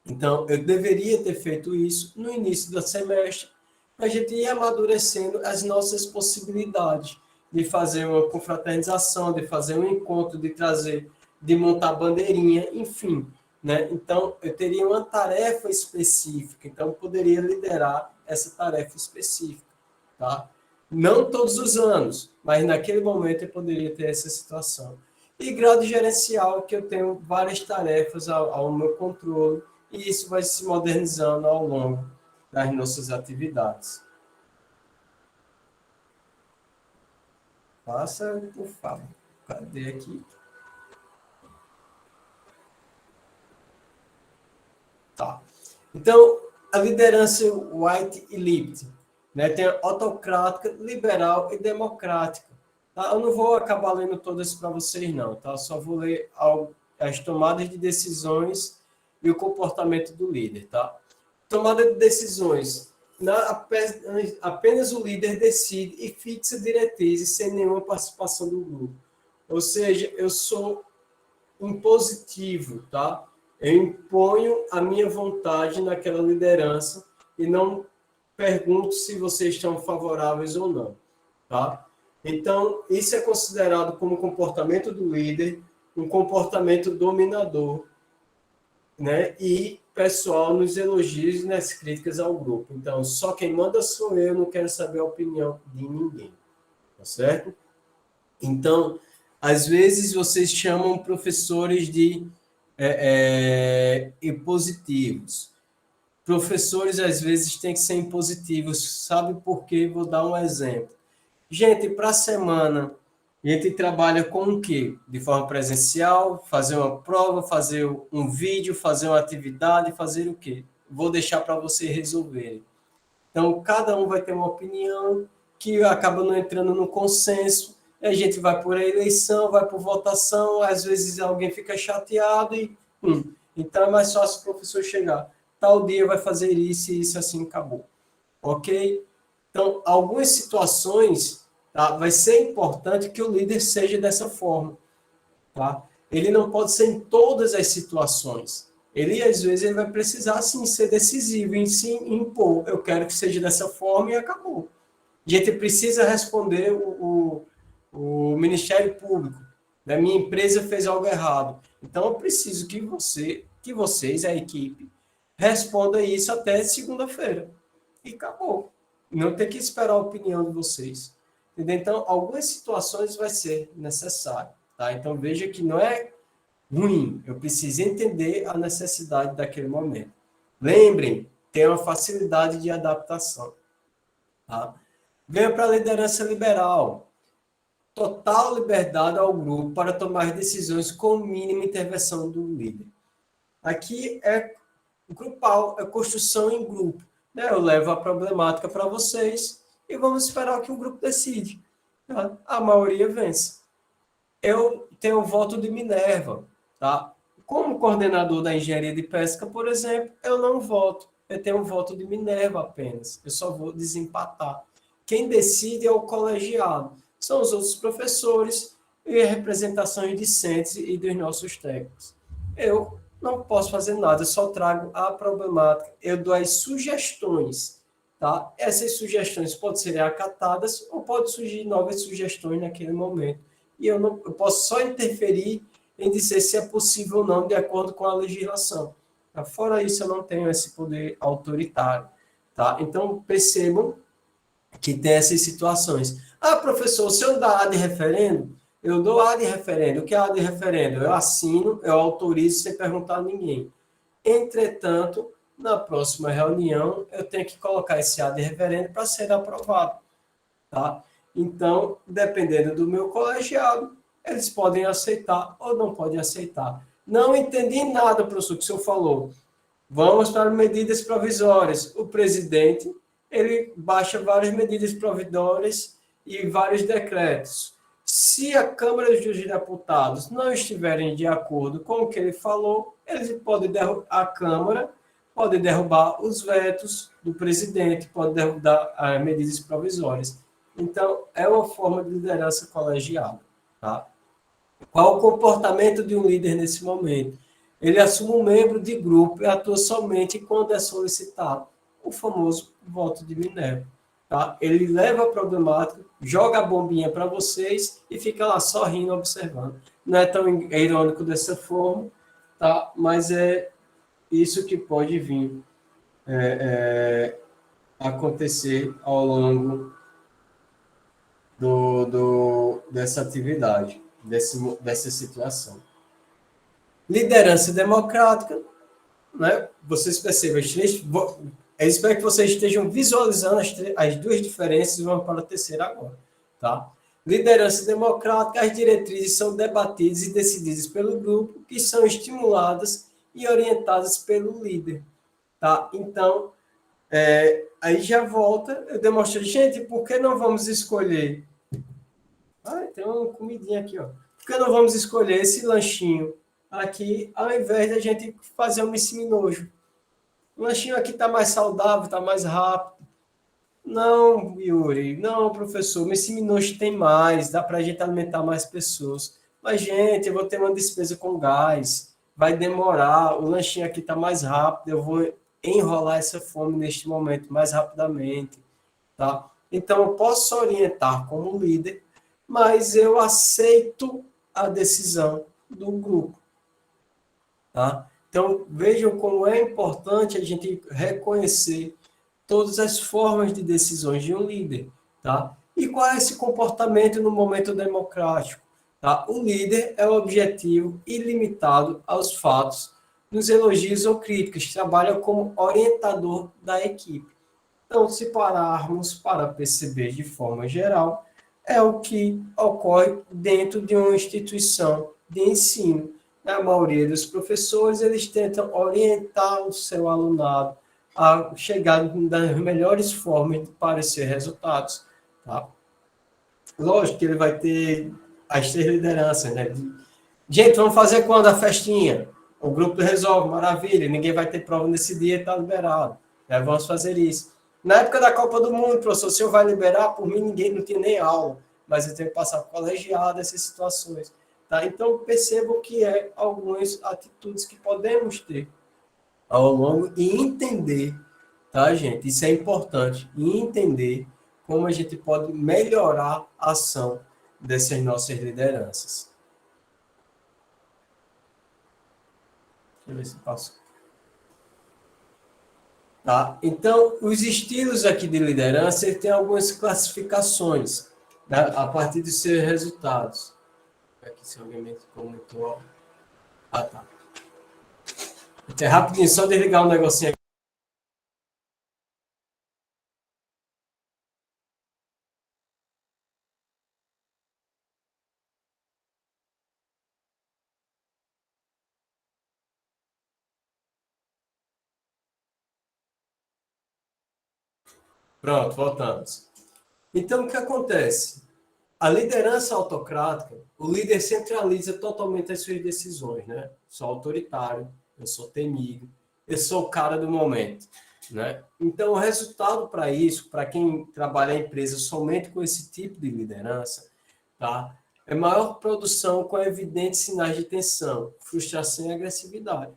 Então, eu deveria ter feito isso no início do semestre, para a gente ir amadurecendo as nossas possibilidades de fazer uma confraternização, de fazer um encontro, de montar bandeirinha, enfim. Né? Então, eu teria uma tarefa específica, então eu poderia liderar essa tarefa específica. Tá? Não todos os anos, mas naquele momento eu poderia ter essa situação. E grau gerencial, que eu tenho várias tarefas ao meu controle, e isso vai se modernizando ao longo das nossas atividades. Passa, por favor. Cadê aqui? Tá. Então, a liderança White e Lippert, né? Tem a autocrática, liberal e democrática. Tá? Eu não vou acabar lendo todas para vocês, não. Tá? Eu só vou ler as tomadas de decisões e o comportamento do líder. Tá? Tomada de decisões. Apenas o líder decide e fixa diretrizes sem nenhuma participação do grupo. Ou seja, eu sou impositivo, tá? Eu imponho a minha vontade naquela liderança e não pergunto se vocês estão favoráveis ou não, tá? Então, isso é considerado como comportamento do líder, um comportamento dominador, né? E pessoal nos elogios e nas críticas ao grupo. Então, só quem manda sou eu, não quero saber a opinião de ninguém, tá certo? Então, às vezes vocês chamam professores de impositivos. Professores, às vezes, têm que ser impositivos. Sabe por quê? Vou dar um exemplo. Gente, para a semana, a gente trabalha com o quê? De forma presencial, fazer uma prova, fazer um vídeo, fazer uma atividade, fazer o quê? Vou deixar para vocês resolverem. Então, cada um vai ter uma opinião que acaba não entrando no consenso. A gente vai por eleição, vai por votação, às vezes alguém fica chateado e... Então, é mais fácil o professor chegar. Tal dia vai fazer isso e isso assim acabou. Ok? Então, algumas situações, tá, vai ser importante que o líder seja dessa forma. Tá? Ele não pode ser em todas as situações. Ele, às vezes, ele vai precisar, sim, ser decisivo em se impor. Eu quero que seja dessa forma e acabou. A gente precisa responder o Ministério Público. A minha empresa fez algo errado. Então, eu preciso que vocês, a equipe, respondam isso até segunda-feira. E acabou. Não tem que esperar a opinião de vocês. Entendeu? Então, algumas situações vai ser necessário. Tá? Então, veja que não é ruim. Eu preciso entender a necessidade daquele momento. Lembrem, tem uma facilidade de adaptação. Tá? Venha para a liderança liberal. Total liberdade ao grupo para tomar decisões com mínima intervenção do líder. Aqui é grupal, é construção em grupo. Né? Eu levo a problemática para vocês e vamos esperar que o grupo decide. Tá? A maioria vence. Eu tenho o voto de Minerva. Tá? Como coordenador da engenharia de pesca, por exemplo, eu não voto. Eu tenho o voto de Minerva apenas. Eu só vou desempatar. Quem decide é o colegiado. São os outros professores e representações discentes e dos nossos técnicos. Eu não posso fazer nada, eu só trago a problemática, eu dou as sugestões, tá? Essas sugestões podem ser acatadas ou podem surgir novas sugestões naquele momento. E eu posso só interferir em dizer se é possível ou não, de acordo com a legislação. Tá? Fora isso, eu não tenho esse poder autoritário, tá? Então, percebam que tem essas situações. Ah, professor, se eu dar A de referendo, eu dou A de referendo. O que é A de referendo? Eu assino, eu autorizo sem perguntar a ninguém. Entretanto, na próxima reunião, eu tenho que colocar esse A de referendo para ser aprovado. Tá? Então, dependendo do meu colegiado, eles podem aceitar ou não podem aceitar. Não entendi nada, professor, que o senhor falou. Vamos para medidas provisórias. O presidente, ele baixa várias medidas provisórias e vários decretos. Se a Câmara dos Deputados não estiverem de acordo com o que ele falou, eles podem a Câmara pode derrubar os vetos do presidente, pode derrubar medidas provisórias. Então, é uma forma de liderança colegiada. Tá? Qual o comportamento de um líder nesse momento? Ele assume um membro de grupo e atua somente quando é solicitado. O famoso voto de Minerva. Tá? Ele leva a problemática, joga a bombinha para vocês e fica lá só rindo, observando. Não é tão irônico dessa forma, tá? Mas é isso que pode vir acontecer ao longo dessa atividade, dessa situação. Liderança democrática, né? Vocês percebem, eu espero que vocês estejam visualizando as duas diferenças e vamos para a terceira agora. Tá? Liderança democrática, as diretrizes são debatidas e decididas pelo grupo, que são estimuladas e orientadas pelo líder. Tá? Então, aí já volta, eu demonstrei, gente, por que não vamos escolher? Tem uma comidinha aqui, ó. Por que não vamos escolher esse lanchinho aqui, ao invés da gente fazer um missiminojo? O lanchinho aqui está mais saudável, está mais rápido. Não, Yuri, não, professor, o missiminojo tem mais, dá para a gente alimentar mais pessoas. Mas, gente, eu vou ter uma despesa com gás, vai demorar, o lanchinho aqui está mais rápido, eu vou enrolar essa fome neste momento mais rapidamente, tá? Então, eu posso orientar como líder, mas eu aceito a decisão do grupo, tá? Então, vejam como é importante a gente reconhecer todas as formas de decisões de um líder, tá? E qual é esse comportamento no momento democrático? Tá? O líder é o objetivo ilimitado aos fatos, nos elogios ou críticas, trabalha como orientador da equipe. Então, se pararmos para perceber de forma geral, é o que ocorre dentro de uma instituição de ensino. A maioria dos professores, eles tentam orientar o seu alunado a chegar das melhores formas de parecer resultados. Tá? Lógico que ele vai ter as três lideranças, né? Gente, vamos fazer quando a festinha? O grupo resolve, maravilha, ninguém vai ter prova nesse dia, está liberado. Vamos fazer isso. Na época da Copa do Mundo, professor, o senhor vai liberar? Por mim, ninguém não tinha nem aula, mas eu tenho que passar colegiado essas situações. Tá? Então, percebam que algumas atitudes que podemos ter ao longo e entender, tá, gente? Isso é importante, e entender como a gente pode melhorar a ação dessas nossas lideranças. Deixa eu ver se passo. Tá? Então, os estilos aqui de liderança ele tem algumas classificações, né, a partir dos seus resultados. Aqui, se alguém me comentou. Ah, tá. Até rapidinho, só desligar um negocinho aqui. Pronto, voltamos. Então, o que acontece? A liderança autocrática, o líder centraliza totalmente as suas decisões, né? Sou autoritário, eu sou temido, eu sou o cara do momento, né? Então, o resultado para isso, para quem trabalha em empresa somente com esse tipo de liderança, tá? É maior produção com evidentes sinais de tensão, frustração e agressividade.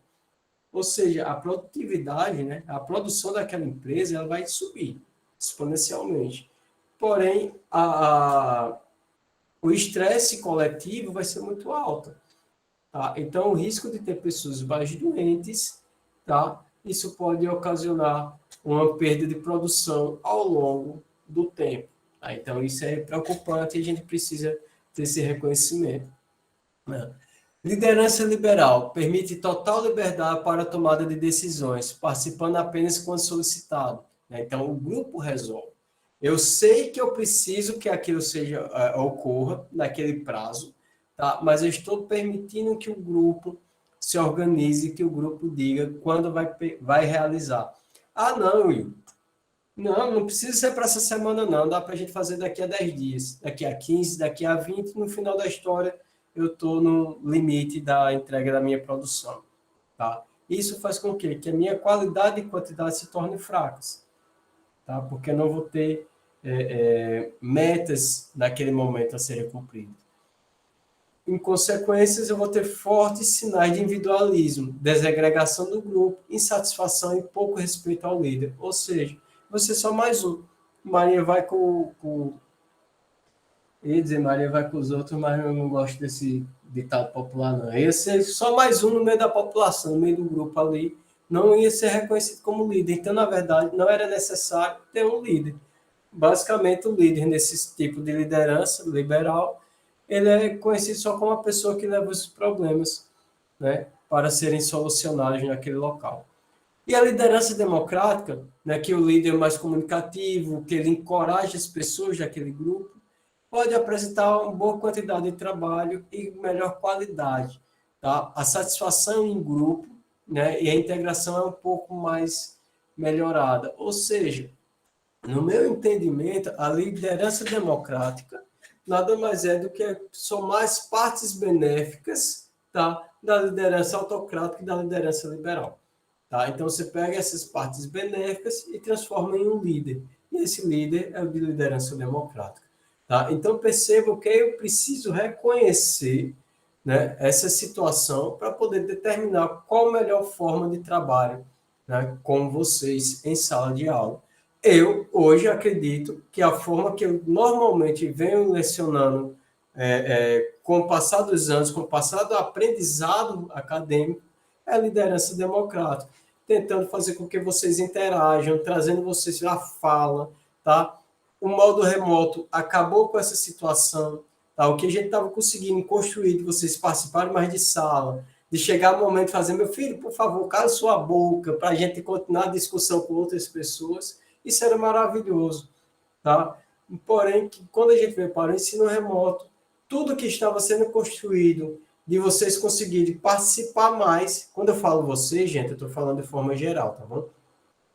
Ou seja, a produtividade, né? A produção daquela empresa, ela vai subir exponencialmente. Porém, o estresse coletivo vai ser muito alto. Tá? Então, o risco de ter pessoas mais doentes, tá? Isso pode ocasionar uma perda de produção ao longo do tempo. Tá? Então, isso é preocupante e a gente precisa ter esse reconhecimento. Né? Liderança liberal permite total liberdade para a tomada de decisões, participando apenas quando solicitado. Né? Então, o grupo resolve. Eu sei que eu preciso que aquilo ocorra naquele prazo, tá? Mas eu estou permitindo que o grupo se organize, que o grupo diga quando vai realizar. Ah, não, Will. Não precisa ser para essa semana, não. Dá para a gente fazer daqui a 10 dias, daqui a 15, daqui a 20. No final da história, eu estou no limite da entrega da minha produção. Tá? Isso faz com que a minha qualidade e quantidade se tornem fracas. Tá? Porque eu não vou ter metas naquele momento a serem cumpridas. Em consequências, eu vou ter fortes sinais de individualismo, desagregação do grupo, insatisfação e pouco respeito ao líder. Ou seja, você é só mais um. Maria vai ia dizer Maria vai com os outros, mas eu não gosto desse ditado popular, não. Ia ser só mais um no meio da população, no meio do grupo ali, não ia ser reconhecido como líder. Então, na verdade, não era necessário ter um líder. Basicamente, o líder nesse tipo de liderança liberal, ele é conhecido só como a pessoa que leva os problemas, né, para serem solucionados naquele local. E a liderança democrática, né, que o líder é mais comunicativo, que ele encoraja as pessoas daquele grupo, pode apresentar uma boa quantidade de trabalho e melhor qualidade. Tá? A satisfação em grupo, né, e a integração é um pouco mais melhorada. Ou seja, no meu entendimento, a liderança democrática nada mais é do que somar as partes benéficas, tá, da liderança autocrática e da liderança liberal. Tá? Então, você pega essas partes benéficas e transforma em um líder. E esse líder é o de liderança democrática. Tá? Então, percebam que eu preciso reconhecer, né, essa situação para poder determinar qual a melhor forma de trabalho, né, com vocês em sala de aula. Eu, hoje, acredito que a forma que eu normalmente venho lecionando com o passar dos anos, com o passar do aprendizado acadêmico, é a liderança democrática, tentando fazer com que vocês interajam, trazendo vocês à fala, tá? O modo remoto acabou com essa situação, tá? O que a gente estava conseguindo construir de vocês participarem mais de sala, de chegar no momento de fazer, meu filho, por favor, cala sua boca, para a gente continuar a discussão com outras pessoas, isso era maravilhoso, tá? Porém, quando a gente veio para o ensino remoto, tudo que estava sendo construído de vocês conseguirem participar mais, quando eu falo vocês, gente, eu estou falando de forma geral, tá bom?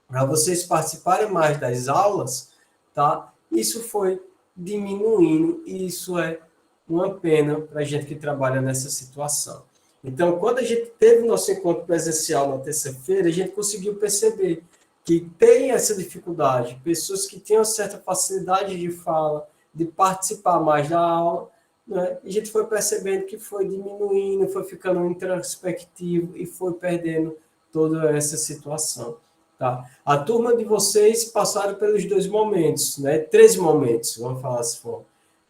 Para vocês participarem mais das aulas, tá? Isso foi diminuindo e isso é uma pena para a gente que trabalha nessa situação. Então, quando a gente teve o nosso encontro presencial na terça-feira, a gente conseguiu perceber que tem essa dificuldade, pessoas que têm uma certa facilidade de fala, de participar mais da aula, né? E a gente foi percebendo que foi diminuindo, foi ficando introspectivo e foi perdendo toda essa situação. Tá? A turma de vocês passaram pelos 2 momentos, né? 3 momentos, vamos falar assim.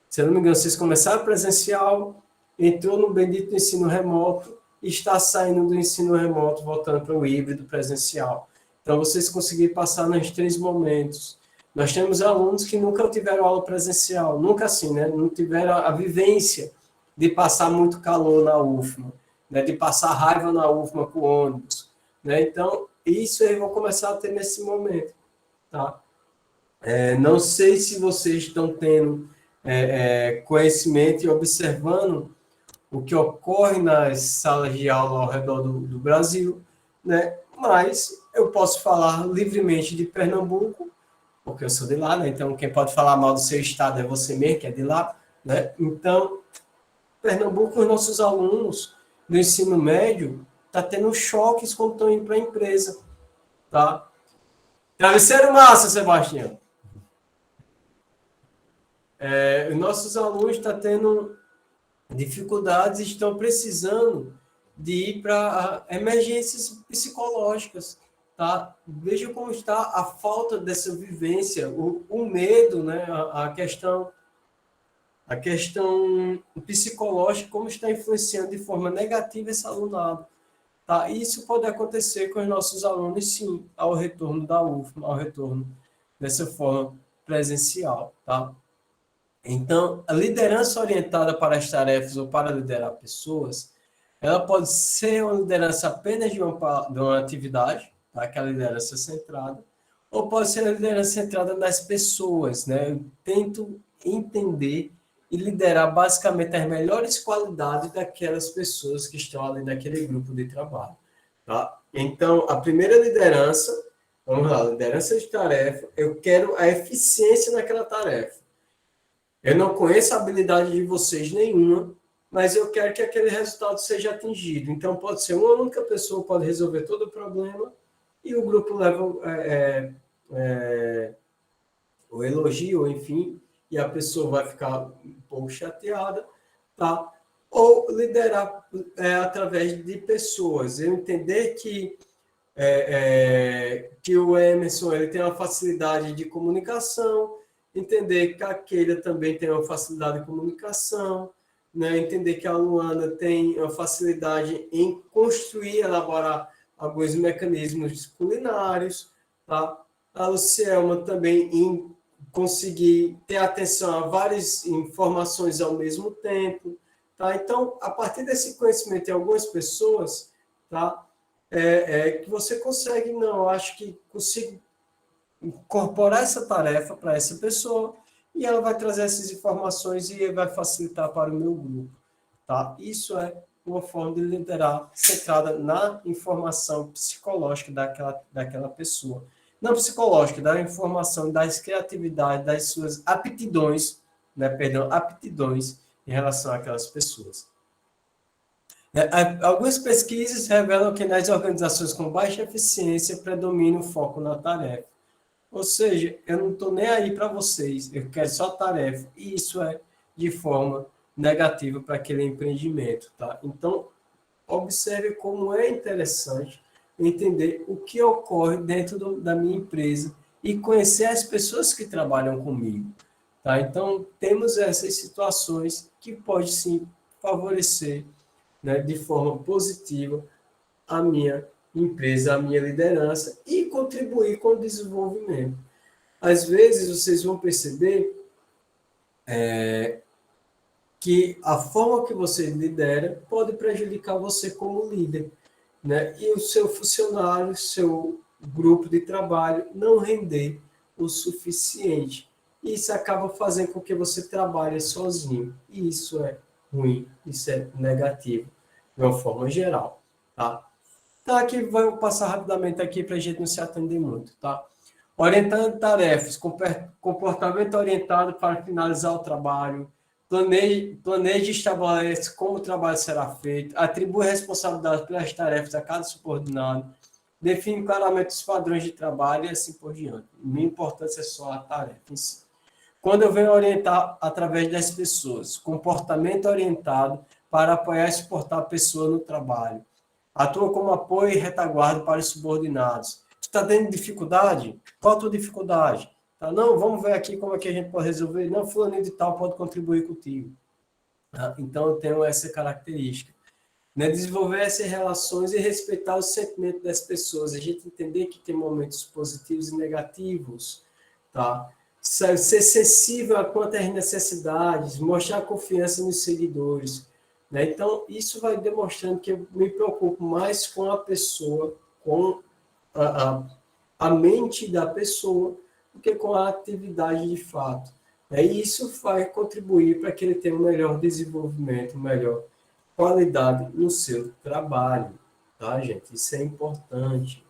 Se eu não me engano, vocês começaram presencial, entrou no bendito ensino remoto e está saindo do ensino remoto, voltando para o híbrido presencial. Então, vocês conseguiram passar nos 3 momentos. Nós temos alunos que nunca tiveram aula presencial, nunca assim, né? Não tiveram a vivência de passar muito calor na UFMA. né, de passar raiva na UFMA com o ônibus, né? Então, isso eu vou começar a ter nesse momento, tá? Não sei se vocês estão tendo conhecimento e observando o que ocorre nas salas de aula ao redor do Brasil, né? Mas eu posso falar livremente de Pernambuco, porque eu sou de lá, né? Então, quem pode falar mal do seu estado é você mesmo, que é de lá, né? Então, Pernambuco, os nossos alunos do ensino médio estão tendo choques quando estão indo para a empresa, tá? Travesseiro massa, Sebastião. Os nossos alunos estão tendo dificuldades e estão precisando de ir para emergências psicológicas, tá? Veja como está a falta dessa vivência, o medo, né? A questão psicológica, como está influenciando de forma negativa esse alunado. Tá? Isso pode acontecer com os nossos alunos, sim, ao retorno da UFMA, ao retorno dessa forma presencial. Tá? Então, a liderança orientada para as tarefas ou para liderar pessoas, ela pode ser uma liderança apenas de uma atividade, tá? Que é a liderança centrada, ou pode ser a liderança centrada nas pessoas. Né? Eu tento entender e liderar basicamente as melhores qualidades daquelas pessoas que estão ali naquele grupo de trabalho. Tá? Então, a primeira liderança, vamos lá, liderança de tarefa, eu quero a eficiência naquela tarefa. Eu não conheço a habilidade de vocês nenhuma, mas eu quero que aquele resultado seja atingido. Então, pode ser uma única pessoa pode resolver todo o problema e o grupo leva o elogio, enfim, e a pessoa vai ficar um pouco chateada, tá? Ou liderar através de pessoas. Eu entender que o Emerson ele tem uma facilidade de comunicação, entender que a Keila também tem uma facilidade de comunicação, né? Entender que a Luana tem uma facilidade em construir, elaborar alguns mecanismos culinários, tá? A Lucielma também em conseguir ter atenção a várias informações ao mesmo tempo, tá? Então, a partir desse conhecimento em algumas pessoas, tá? Que você consegue, não, acho que consigo incorporar essa tarefa para essa pessoa e ela vai trazer essas informações e vai facilitar para o meu grupo, tá? Isso é uma forma de liderar centrada na informação psicológica daquela pessoa. Não psicológica, da informação, das criatividades, das suas aptidões, né? Perdão, aptidões em relação àquelas pessoas. Algumas pesquisas revelam que nas organizações com baixa eficiência predomina o foco na tarefa. Ou seja, eu não estou nem aí para vocês, eu quero só tarefa. E isso é de forma negativa para aquele empreendimento. Tá? Então, observe como é interessante entender o que ocorre dentro da minha empresa e conhecer as pessoas que trabalham comigo. Tá? Então, temos essas situações que pode sim favorecer, né, de forma positiva a minha empresa, a minha liderança e contribuir com o desenvolvimento. Às vezes, vocês vão perceber que a forma que você lidera pode prejudicar você como líder, né? E o seu funcionário, seu grupo de trabalho não render o suficiente. Isso acaba fazendo com que você trabalhe sozinho. E isso é ruim, isso é negativo, de uma forma geral, tá? Então, aqui vou passar rapidamente aqui para a gente não se atender muito, tá? Orientando tarefas, comportamento orientado para finalizar o trabalho, planeje e estabelece como o trabalho será feito, atribui responsabilidade pelas tarefas a cada subordinado, define claramente os padrões de trabalho e assim por diante. Minha importância é só a tarefa em si. Quando eu venho orientar através das pessoas, comportamento orientado para apoiar e suportar a pessoa no trabalho, atua como apoio e retaguarda para os subordinados. Tu está tendo dificuldade? Qual a tua dificuldade? Tá? Não, vamos ver aqui como é que a gente pode resolver. Não, fulaninho de tal pode contribuir contigo. Tá? Então, eu tenho essa característica. Né? Desenvolver essas relações e respeitar o sentimento das pessoas. A gente entender que tem momentos positivos e negativos. Tá? Ser sensível a quanto às necessidades, mostrar confiança nos seguidores. né? Então, isso vai demonstrando que eu me preocupo mais com a pessoa, com a mente da pessoa, do que com a atividade de fato. E isso vai contribuir para que ele tenha um melhor desenvolvimento, melhor qualidade no seu trabalho, tá, gente? Isso é importante.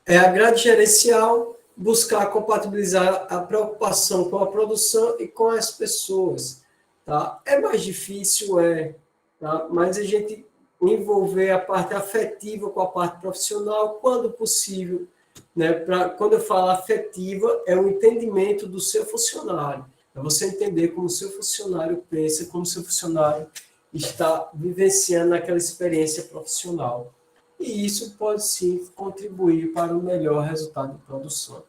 A grade gerencial, buscar compatibilizar a preocupação com a produção e com as pessoas, tá? É mais difícil, tá? Mas a gente envolver a parte afetiva com a parte profissional, quando possível, né? Quando eu falo afetiva, é o entendimento do seu funcionário. É você entender como o seu funcionário pensa, como o seu funcionário está vivenciando aquela experiência profissional. E isso pode sim contribuir para o melhor resultado de produção.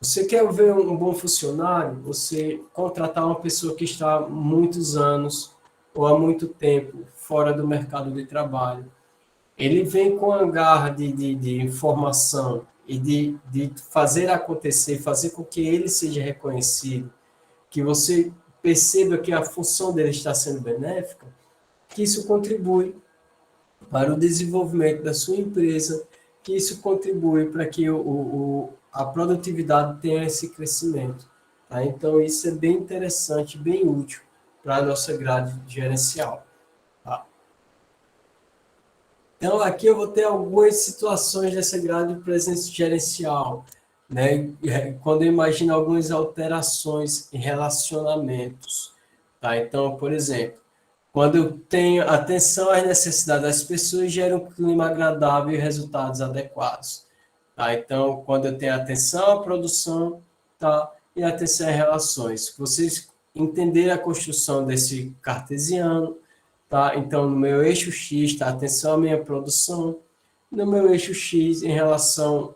Você quer ver um bom funcionário? Você contratar uma pessoa que está há muitos anos ou há muito tempo fora do mercado de trabalho. Ele vem com a garra de informação e de fazer acontecer, fazer com que ele seja reconhecido, que você perceba que a função dele está sendo benéfica, que isso contribui para o desenvolvimento da sua empresa, que isso contribui para que a produtividade tenha esse crescimento. Tá? Então, isso é bem interessante, bem útil para a nossa grade gerencial. Tá? Então, aqui eu vou ter algumas situações dessa grade de presença gerencial, né? Quando eu imagino algumas alterações em relacionamentos. Tá? Então, por exemplo, quando eu tenho atenção às necessidades das pessoas, gera um clima agradável e resultados adequados. Tá? Então, quando eu tenho atenção à produção, tá? E atenção às relações. Vocês entenderem a construção desse cartesiano, tá? Então, no meu eixo X, tá? Atenção à minha produção, no meu eixo X, em relação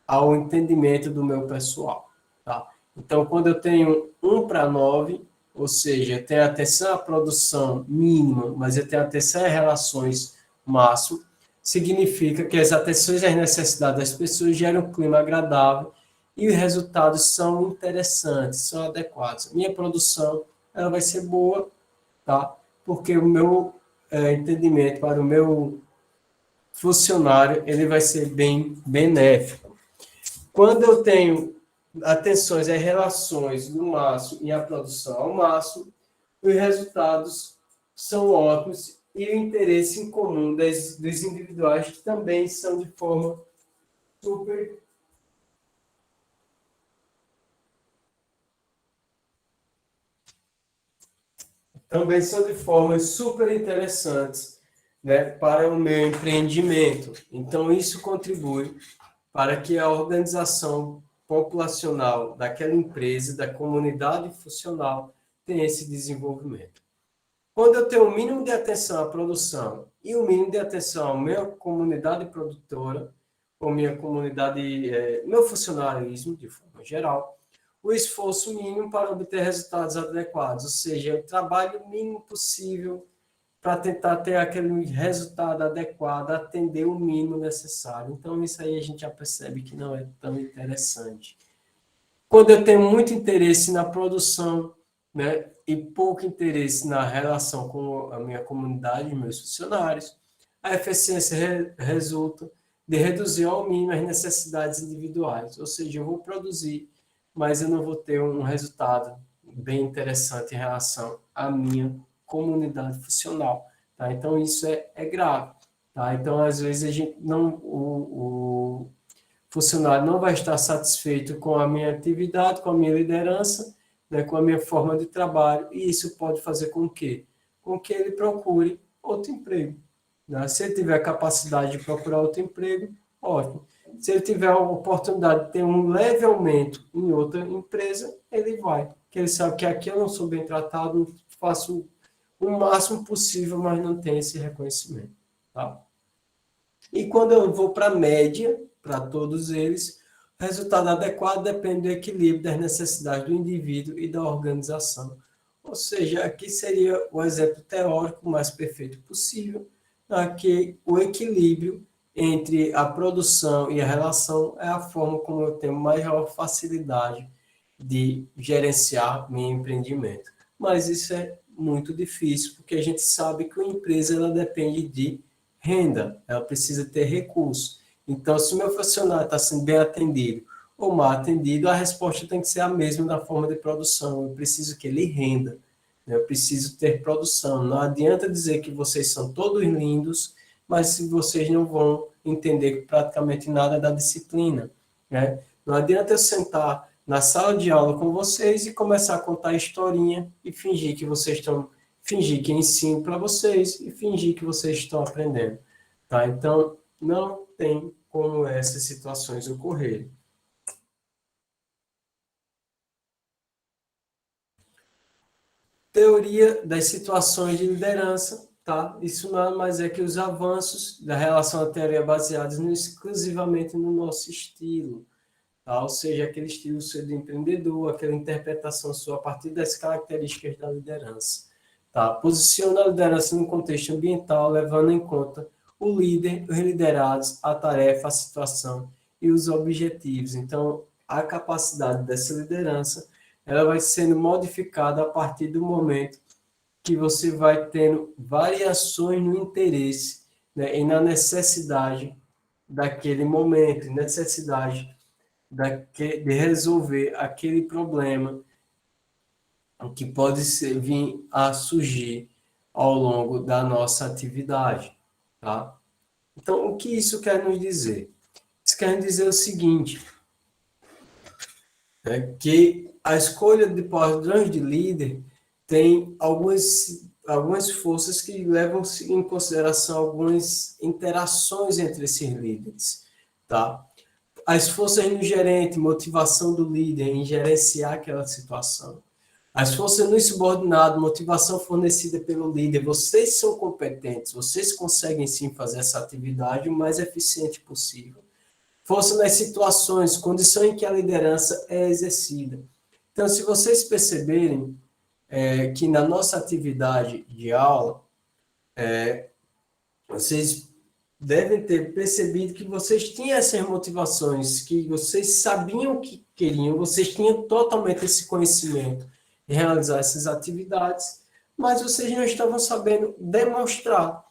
ao entendimento do meu pessoal. Tá? Então, quando eu tenho 1:9, ou seja, eu tenho atenção à produção mínima, mas eu tenho atenção às relações máximo, significa que as atenções às necessidades das pessoas geram um clima agradável e os resultados são interessantes, são adequados. Minha produção ela vai ser boa, tá? Porque o meu entendimento para o meu funcionário ele vai ser bem benéfico. Quando eu tenho atenções às relações no máximo e à produção ao máximo, os resultados são ótimos e o interesse em comum dos individuais também são de forma super interessantes, né, para o meu empreendimento. Então, isso contribui para que a organização populacional daquela empresa, da comunidade funcional, tenha esse desenvolvimento. Quando eu tenho o mínimo de atenção à produção e o mínimo de atenção à minha comunidade produtora, ou minha comunidade, meu funcionarismo, de forma geral, o esforço mínimo para obter resultados adequados, ou seja, o trabalho mínimo possível para tentar ter aquele resultado adequado, atender o mínimo necessário. Então, isso aí a gente já percebe que não é tão interessante. Quando eu tenho muito interesse na produção, né, e pouco interesse na relação com a minha comunidade, meus funcionários, a eficiência resulta de reduzir ao mínimo as necessidades individuais. Ou seja, eu vou produzir, mas eu não vou ter um resultado bem interessante em relação à minha comunidade funcional. Tá? Então, isso é grave. Tá? Então, às vezes, a gente não, o funcionário não vai estar satisfeito com a minha atividade, com a minha liderança, né, com a minha forma de trabalho, e isso pode fazer com que ele procure outro emprego. Né? Se ele tiver a capacidade de procurar outro emprego, ótimo. Se ele tiver a oportunidade de ter um leve aumento em outra empresa, ele vai. Porque ele sabe que aqui eu não sou bem tratado, faço o máximo possível, mas não tenho esse reconhecimento. Tá? E quando eu vou para a média, para todos eles, o resultado adequado depende do equilíbrio das necessidades do indivíduo e da organização. Ou seja, aqui seria o exemplo teórico mais perfeito possível, que o equilíbrio entre a produção e a relação é a forma como eu tenho maior facilidade de gerenciar meu empreendimento. Mas isso é muito difícil, porque a gente sabe que uma empresa ela depende de renda, ela precisa ter recursos. Então, se o meu funcionário está sendo bem atendido ou mal atendido, a resposta tem que ser a mesma da forma de produção. Eu preciso que ele renda, né? Eu preciso ter produção. Não adianta dizer que vocês são todos lindos, mas se vocês não vão entender praticamente nada da disciplina, né? Não adianta eu sentar na sala de aula com vocês e começar a contar historinha e fingir que vocês estão, fingir que eu ensino para vocês e fingir que vocês estão aprendendo, tá? Então, não tem como essas situações ocorrerem. Teoria das situações de liderança, tá? Isso nada mais é que os avanços da relação à teoria baseados exclusivamente no nosso estilo, tá? Ou seja, aquele estilo seu de empreendedor, aquela interpretação sua a partir das características da liderança, tá? Posiciona a liderança no contexto ambiental, levando em conta o líder, os liderados, a tarefa, a situação e os objetivos. Então, a capacidade dessa liderança ela vai sendo modificada a partir do momento que você vai tendo variações no interesse, né, e na necessidade daquele momento, necessidade de resolver aquele problema que pode vir a surgir ao longo da nossa atividade, tá? Então, o que isso quer nos dizer? Isso quer dizer o seguinte, né, que a escolha de padrões de líder tem algumas forças que levam em consideração algumas interações entre esses líderes, tá? As forças no gerente, motivação do líder em gerenciar aquela situação. As forças no subordinado, motivação fornecida pelo líder. Vocês são competentes, vocês conseguem sim fazer essa atividade o mais eficiente possível. Força nas situações, condição em que a liderança é exercida. Então, se vocês perceberem que na nossa atividade de aula, vocês devem ter percebido que vocês tinham essas motivações, que vocês sabiam o que queriam, vocês tinham totalmente esse conhecimento de realizar essas atividades, mas vocês não estavam sabendo demonstrar,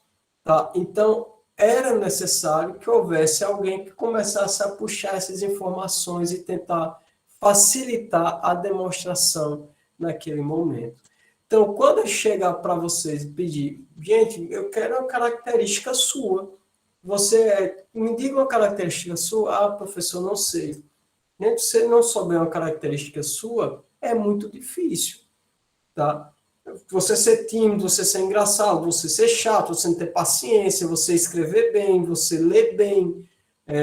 tá? Então, era necessário que houvesse alguém que começasse a puxar essas informações e tentar facilitar a demonstração naquele momento. Então, quando eu chegar para vocês e pedir, gente, eu quero uma característica sua, você me diga uma característica sua, ah, professor, não sei. Se você não souber uma característica sua, é muito difícil, tá? Você ser tímido, você ser engraçado, você ser chato, você não ter paciência, você escrever bem, você ler bem,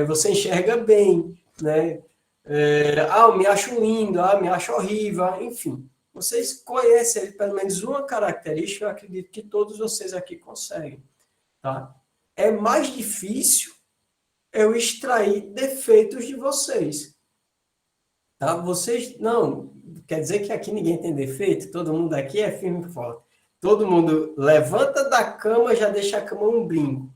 você enxerga bem, né? Eu me acho lindo, me acho horrível, enfim. Vocês conhecem pelo menos uma característica, eu acredito que todos vocês aqui conseguem, tá? É mais difícil eu extrair defeitos de vocês, tá? Vocês, não, quer dizer que aqui ninguém tem defeito? Todo mundo aqui é firme e forte. Todo mundo levanta da cama, já deixa a cama um brinco.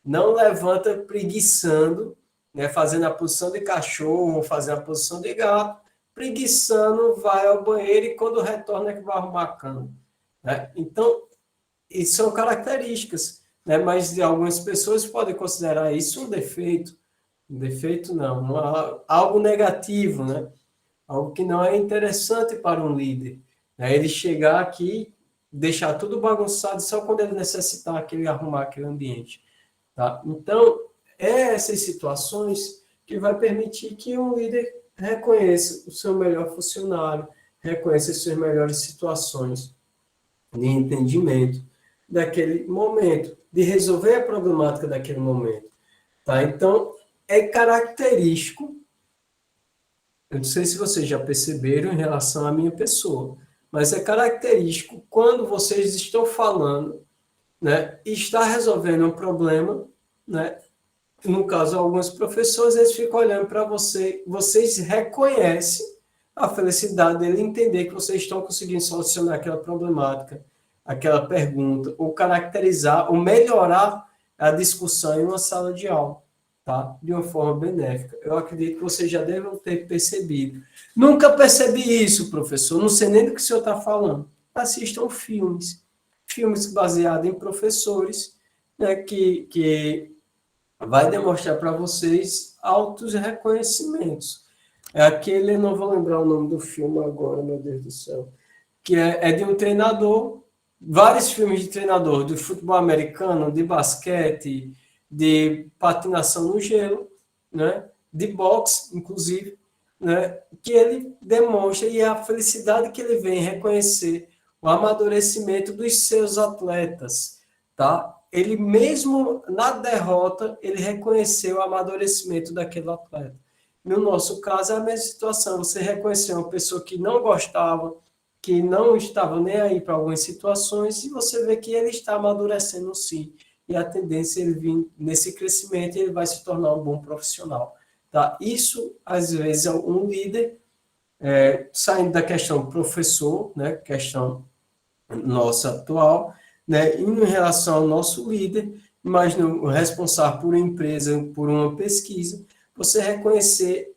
Não levanta preguiçando, né, fazendo a posição de cachorro, fazendo a posição de gato, preguiçando, vai ao banheiro e quando retorna é que vai arrumar a cama, né? Então, isso são características, né? Mas algumas pessoas podem considerar isso um defeito. Um defeito não, algo negativo, né? Algo que não é interessante para um líder, né? Ele chegar aqui, deixar tudo bagunçado só quando ele necessitar que ele arrumar aquele ambiente, tá? Então, essas situações que vai permitir que um líder reconheça o seu melhor funcionário, reconheça as suas melhores situações de entendimento daquele momento, de resolver a problemática daquele momento, tá? Então, é característico, eu não sei se vocês já perceberam em relação à minha pessoa, mas é característico quando vocês estão falando, né, e está resolvendo um problema, né? No caso, alguns professores, eles ficam olhando para você, vocês reconhecem a felicidade dele entender que vocês estão conseguindo solucionar aquela problemática, aquela pergunta, ou caracterizar, ou melhorar a discussão em uma sala de aula, tá? De uma forma benéfica. Eu acredito que vocês já devem ter percebido. Nunca percebi isso, professor. Não sei nem do que o senhor está falando. Assistam filmes baseados em professores, né, que vai demonstrar para vocês altos reconhecimentos. É aquele, eu não vou lembrar o nome do filme agora, meu Deus do céu, que é de um treinador, vários filmes de treinador, de futebol americano, de basquete, de patinação no gelo, né, de boxe, inclusive, né, que ele demonstra, e é a felicidade que ele vem reconhecer o amadurecimento dos seus atletas, tá? Ele mesmo na derrota, ele reconheceu o amadurecimento daquele atleta. No nosso caso, é a mesma situação. Você reconheceu uma pessoa que não gostava, que não estava nem aí para algumas situações, e você vê que ele está amadurecendo sim. E a tendência é ele vir nesse crescimento e ele vai se tornar um bom profissional. Tá? Isso, às vezes, é um líder, saindo da questão professor, né, questão nossa atual, né, em relação ao nosso líder, mas o responsável por uma empresa, por uma pesquisa, você reconhecer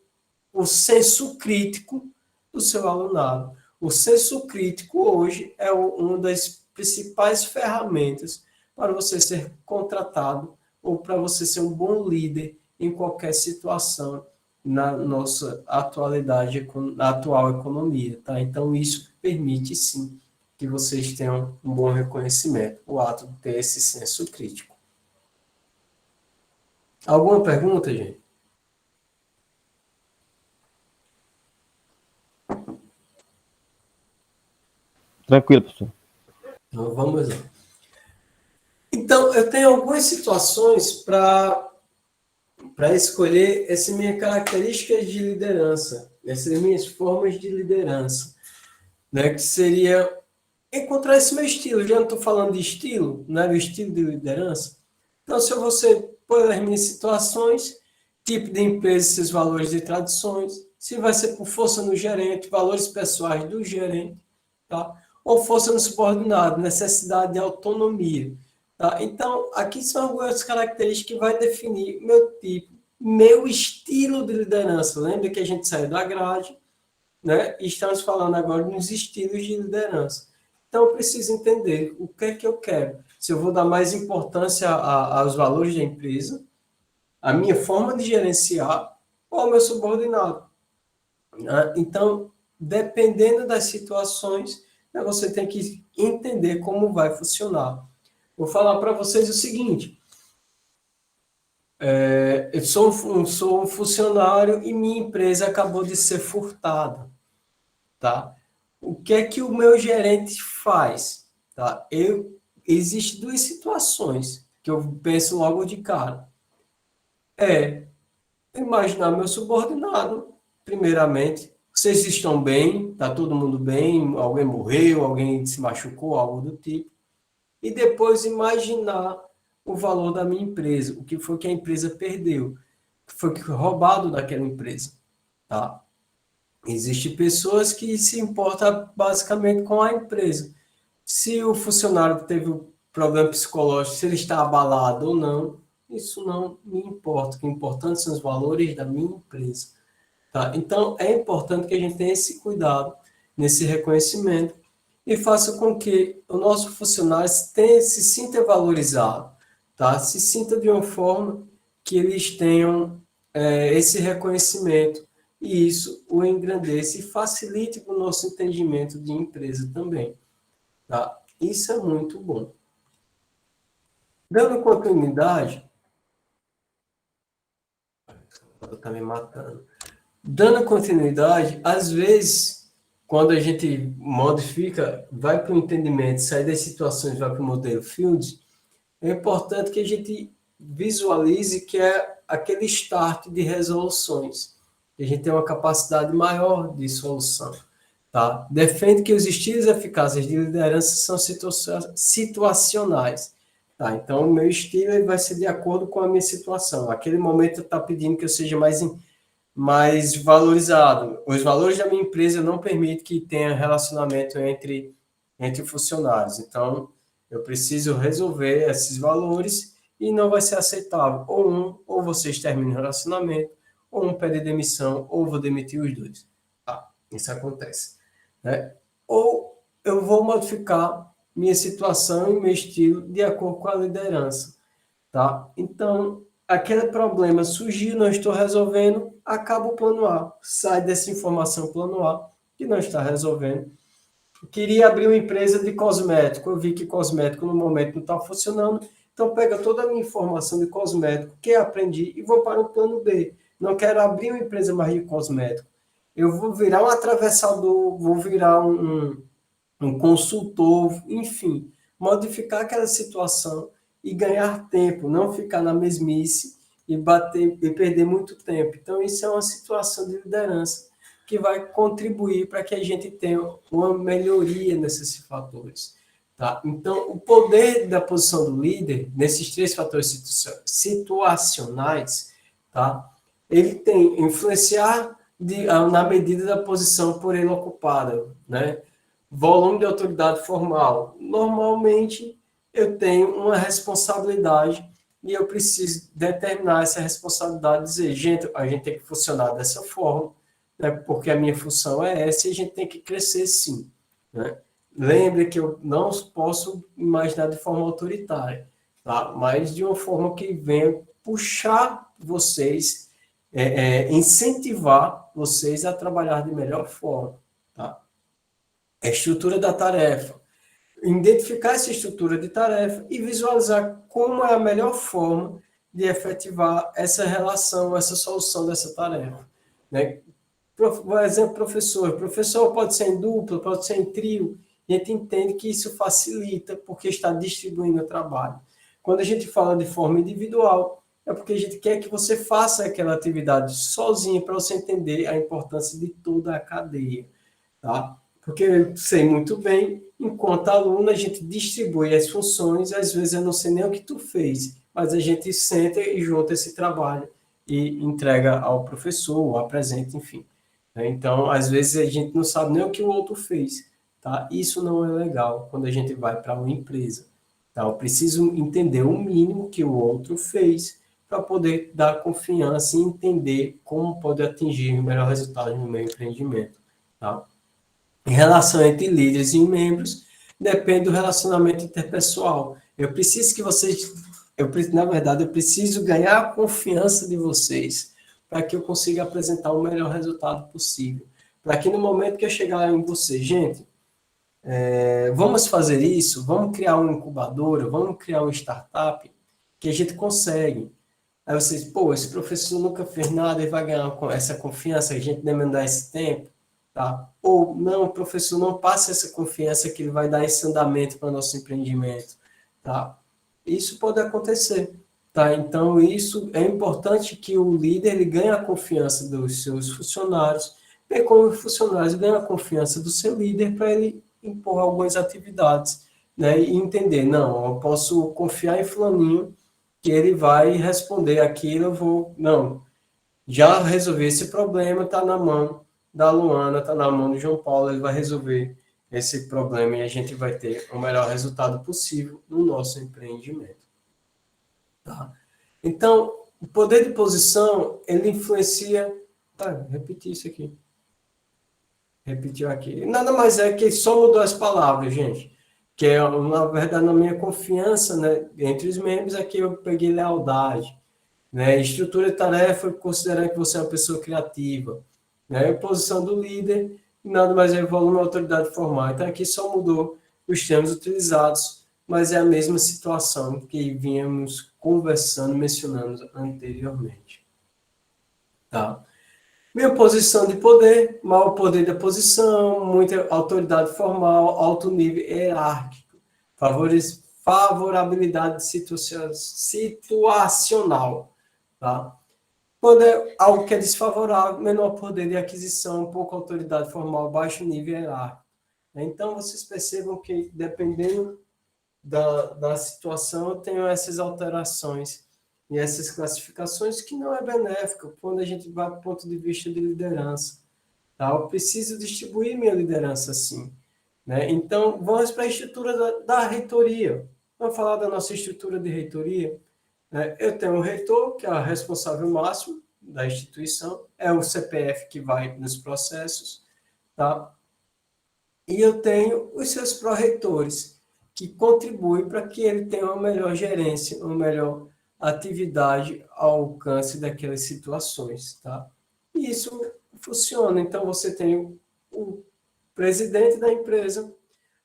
o senso crítico do seu alunado. O senso crítico hoje é uma das principais ferramentas para você ser contratado ou para você ser um bom líder em qualquer situação na nossa atualidade, na atual economia, tá? Então, isso permite, sim, que vocês tenham um bom reconhecimento, o ato de ter esse senso crítico. Alguma pergunta, gente? Tranquilo, professor. Então, vamos lá. Então, eu tenho algumas situações para escolher essas minhas características de liderança, essas minhas formas de liderança, né? Que seria encontrar esse meu estilo. Já não estou falando de estilo, né? Do estilo de liderança. Então, se você pôr as minhas situações, tipo de empresa, seus valores e tradições, se vai ser por força no gerente, valores pessoais do gerente, tá? Ou força no subordinado, necessidade de autonomia. Tá? Então, aqui são algumas características que vai definir meu tipo, meu estilo de liderança. Lembra que a gente saiu da grade, né? E estamos falando agora nos estilos de liderança. Então, eu preciso entender o que é que eu quero. Se eu vou dar mais importância aos valores da empresa, a minha forma de gerenciar ou ao meu subordinado. Né? Então, dependendo das situações, né, você tem que entender como vai funcionar. Vou falar para vocês o seguinte: eu sou um funcionário e minha empresa acabou de ser furtada, tá? O que é que o meu gerente faz? Tá? Existem duas situações que eu penso logo de cara. Imaginar meu subordinado, primeiramente. Vocês estão bem? Está todo mundo bem? Alguém morreu? Alguém se machucou? Algo do tipo. E depois imaginar o valor da minha empresa, o que foi que a empresa perdeu, o que foi que foi roubado daquela empresa, tá? Existem pessoas que se importam basicamente com a empresa. Se o funcionário teve um problema psicológico, se ele está abalado ou não, isso não me importa. O que é importante são os valores da minha empresa, tá? Então, é importante que a gente tenha esse cuidado, nesse reconhecimento, e faça com que o nosso funcionário se sinta valorizado, tá? Se sinta de uma forma que eles tenham esse reconhecimento, e isso o engrandeça e facilite o nosso entendimento de empresa também, tá? Isso é muito bom. Dando continuidade, está me matando. Dando continuidade, às vezes, quando a gente modifica, vai para o entendimento, sai das situações, vai para o modelo Fields, é importante que a gente visualize que é aquele start de resoluções, que a gente tem uma capacidade maior de solução. Tá? Defende que os estilos eficazes de liderança são situacionais. Tá? Então, o meu estilo ele vai ser de acordo com a minha situação. Aquele momento está pedindo que eu seja mais valorizado. Os valores da minha empresa não permitem que tenha relacionamento entre funcionários. Então, eu preciso resolver esses valores e não vai ser aceitável. Ou vocês terminam o relacionamento, ou um pede demissão, ou vou demitir os dois. Tá? Isso acontece. Né? Ou eu vou modificar minha situação e meu estilo de acordo com a liderança. Tá? Então, aquele problema surgiu, não estou resolvendo, acaba o plano A. Sai dessa informação plano A, que não está resolvendo. Eu queria abrir uma empresa de cosmético. Eu vi que cosmético no momento não está funcionando. Então, pega toda a minha informação de cosmético que eu aprendi e vou para o plano B. Não quero abrir uma empresa mais de cosmético. Eu vou virar um atravessador, vou virar um consultor, enfim, modificar aquela situação e ganhar tempo, não ficar na mesmice e bater e perder muito tempo. Então, isso é uma situação de liderança que vai contribuir para que a gente tenha uma melhoria nesses fatores. Tá? Então, o poder da posição do líder, nesses 3 fatores situacionais, tá? Ele tem influenciar na medida da posição por ele ocupada, né? Volume de autoridade formal. Normalmente, eu tenho uma responsabilidade e eu preciso determinar essa responsabilidade, dizer, gente, a gente tem que funcionar dessa forma, né, porque a minha função é essa e a gente tem que crescer sim. Né? Lembre que eu não posso imaginar de forma autoritária, tá? Mas de uma forma que venha puxar vocês, incentivar vocês a trabalhar de melhor forma. Tá? A estrutura da tarefa. Identificar essa estrutura de tarefa e visualizar como é a melhor forma de efetivar essa relação, essa solução dessa tarefa. Né? Por exemplo, professor. Professor pode ser em dupla, pode ser em trio. A gente entende que isso facilita, porque está distribuindo o trabalho. Quando a gente fala de forma individual, é porque a gente quer que você faça aquela atividade sozinho, para você entender a importância de toda a cadeia. Tá? Porque eu sei muito bem, enquanto aluno, a gente distribui as funções, às vezes eu não sei nem o que tu fez, mas a gente senta e junta esse trabalho e entrega ao professor, ou apresenta, enfim. Então, às vezes a gente não sabe nem o que o outro fez, tá? Isso não é legal quando a gente vai para uma empresa, tá? Eu preciso entender o mínimo que o outro fez para poder dar confiança e entender como pode atingir o melhor resultado no meu empreendimento, tá? Em relação entre líderes e membros, depende do relacionamento interpessoal. Eu preciso que vocês, na verdade, eu preciso ganhar a confiança de vocês para que eu consiga apresentar o melhor resultado possível. Para que no momento que eu chegar em você, gente, vamos fazer isso, vamos criar uma incubadora, vamos criar uma startup, que a gente consegue. Aí vocês, pô, esse professor nunca fez nada e vai ganhar essa confiança, a gente demandar esse tempo. Tá? Ou não, professor, não passa essa confiança que ele vai dar esse andamento para o nosso empreendimento. Tá? Isso pode acontecer. Tá? Então, isso é importante que o líder ele ganhe a confiança dos seus funcionários, bem como os funcionários ganhem a confiança do seu líder para ele impor algumas atividades, né? E entender, não, eu posso confiar em fulaninho que ele vai responder aquilo, eu vou... Não, já resolvi esse problema, está na mão da Luana, está na mão do João Paulo, ele vai resolver esse problema e a gente vai ter o melhor resultado possível no nosso empreendimento. Tá? Então, o poder de posição, ele influencia... Tá, repetir isso aqui. Repetiu aqui. Nada mais é que só mudou as palavras, gente. Que é, na verdade, na minha confiança, né, entre os membros, é que eu peguei lealdade. Né? Estrutura de tarefa, considerando que você é uma pessoa criativa. Né? A posição do líder, nada mais é volume e autoridade formal. Então, aqui só mudou os termos utilizados, mas é a mesma situação que vínhamos conversando, mencionando anteriormente. Tá? Minha posição de poder, mau poder da posição, muita autoridade formal, alto nível hierárquico, favorabilidade situacional. Tá? Quando é algo que é desfavorável, menor poder de aquisição, pouca autoridade formal, baixo nível hierárquico. Então, vocês percebam que, dependendo da situação, eu tenho essas alterações e essas classificações que não é benéfico quando a gente vai para o ponto de vista de liderança. Tá? Eu preciso distribuir minha liderança assim. Né? Então, vamos para a estrutura da reitoria. Vamos falar da nossa estrutura de reitoria. né? Eu tenho o reitor, que é o responsável máximo da instituição, é o CPF que vai nos processos, tá? E eu tenho os seus pró-reitores, que contribuem para que ele tenha uma melhor gerência, uma melhor atividade ao alcance daquelas situações, tá? E isso funciona. Então, você tem o presidente da empresa,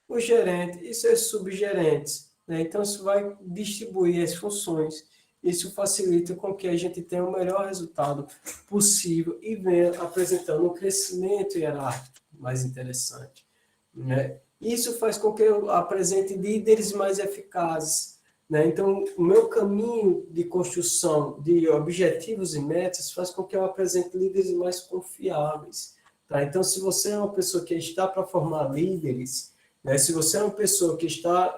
o gerente e seus subgerentes, né? Então, isso vai distribuir as funções. Isso facilita com que a gente tenha o melhor resultado possível e venha apresentando um crescimento hierárquico mais interessante, né? Isso faz com que eu apresente líderes mais eficazes, né? Então, o meu caminho de construção de objetivos e metas faz com que eu apresente líderes mais confiáveis, tá? Então, se você é uma pessoa que está para formar líderes, né? Se você é uma pessoa que está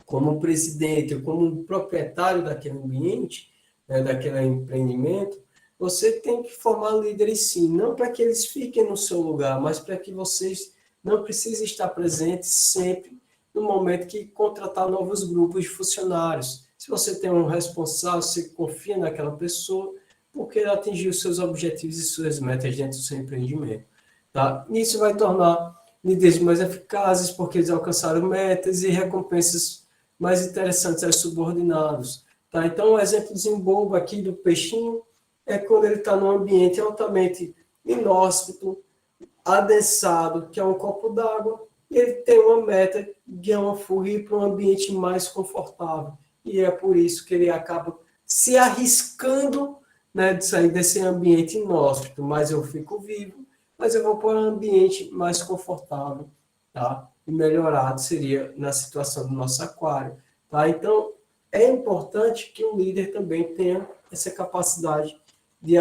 como presidente ou como proprietário daquele ambiente, né, daquele empreendimento, você tem que formar líderes sim, não para que eles fiquem no seu lugar, mas para que vocês não precisem estar presentes sempre no momento que contratar novos grupos de funcionários. Se você tem um responsável, você confia naquela pessoa, porque ele atingiu seus objetivos e suas metas dentro do seu empreendimento. Tá? Isso vai tornar líderes mais eficazes, porque eles alcançaram metas e recompensas mais interessantes aos subordinados. Tá? Então, um exemplozinho bobo aqui do peixinho é quando ele está num ambiente altamente inóspito, adensado, que é um copo d'água, e ele tem uma meta de uma fuga para um ambiente mais confortável. E é por isso que ele acaba se arriscando, né, de sair desse ambiente inóspito, mas eu fico vivo, mas eu vou para um ambiente mais confortável, tá? E melhorado seria na situação do nosso aquário, tá? Então, é importante que o líder também tenha essa capacidade de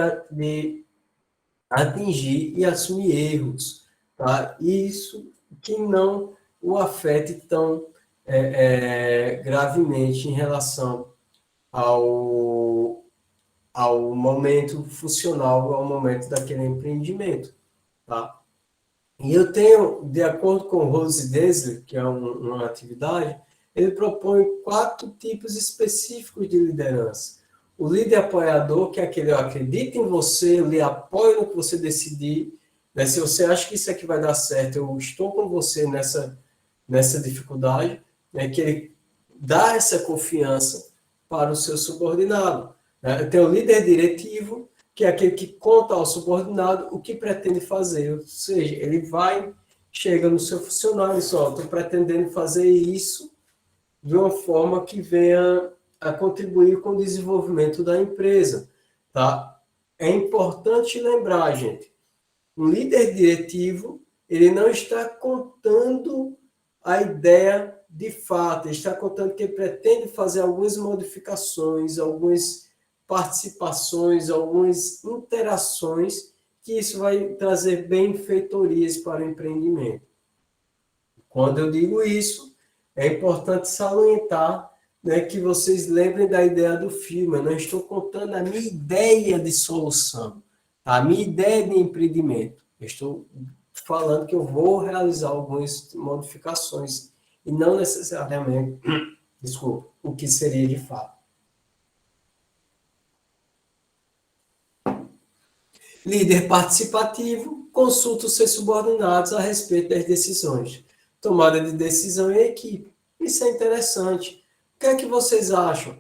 atingir e assumir erros, tá? E isso que não o afete tão gravemente em relação ao, ao momento funcional, ao momento daquele empreendimento, tá? E eu tenho, de acordo com o Rose Desler, que é uma atividade, ele propõe 4 tipos específicos de liderança. O líder apoiador, que é aquele, eu acredito em você, eu lhe apoio no que você decidir, né? Se você acha que isso aqui vai dar certo, eu estou com você nessa dificuldade, né? Que ele dá essa confiança para o seu subordinado, né? Tem o líder diretivo, que é aquele que conta ao subordinado o que pretende fazer, ou seja, ele vai, chega no seu funcionário e diz, ó, estou pretendendo fazer isso de uma forma que venha a contribuir com o desenvolvimento da empresa, tá? É importante lembrar, gente, um líder diretivo, ele não está contando a ideia de fato, ele está contando que ele pretende fazer algumas modificações, algumas participações, algumas interações, que isso vai trazer benfeitorias para o empreendimento. Quando eu digo isso, é importante salientar, né, que vocês lembrem da ideia do filme. Eu não estou contando a minha ideia de solução, a minha ideia de empreendimento. Eu estou falando que eu vou realizar algumas modificações e não necessariamente, desculpa, o que seria de fato. Líder participativo, consulta os seus subordinados a respeito das decisões. Tomada de decisão em equipe. Isso é interessante. O que é que vocês acham?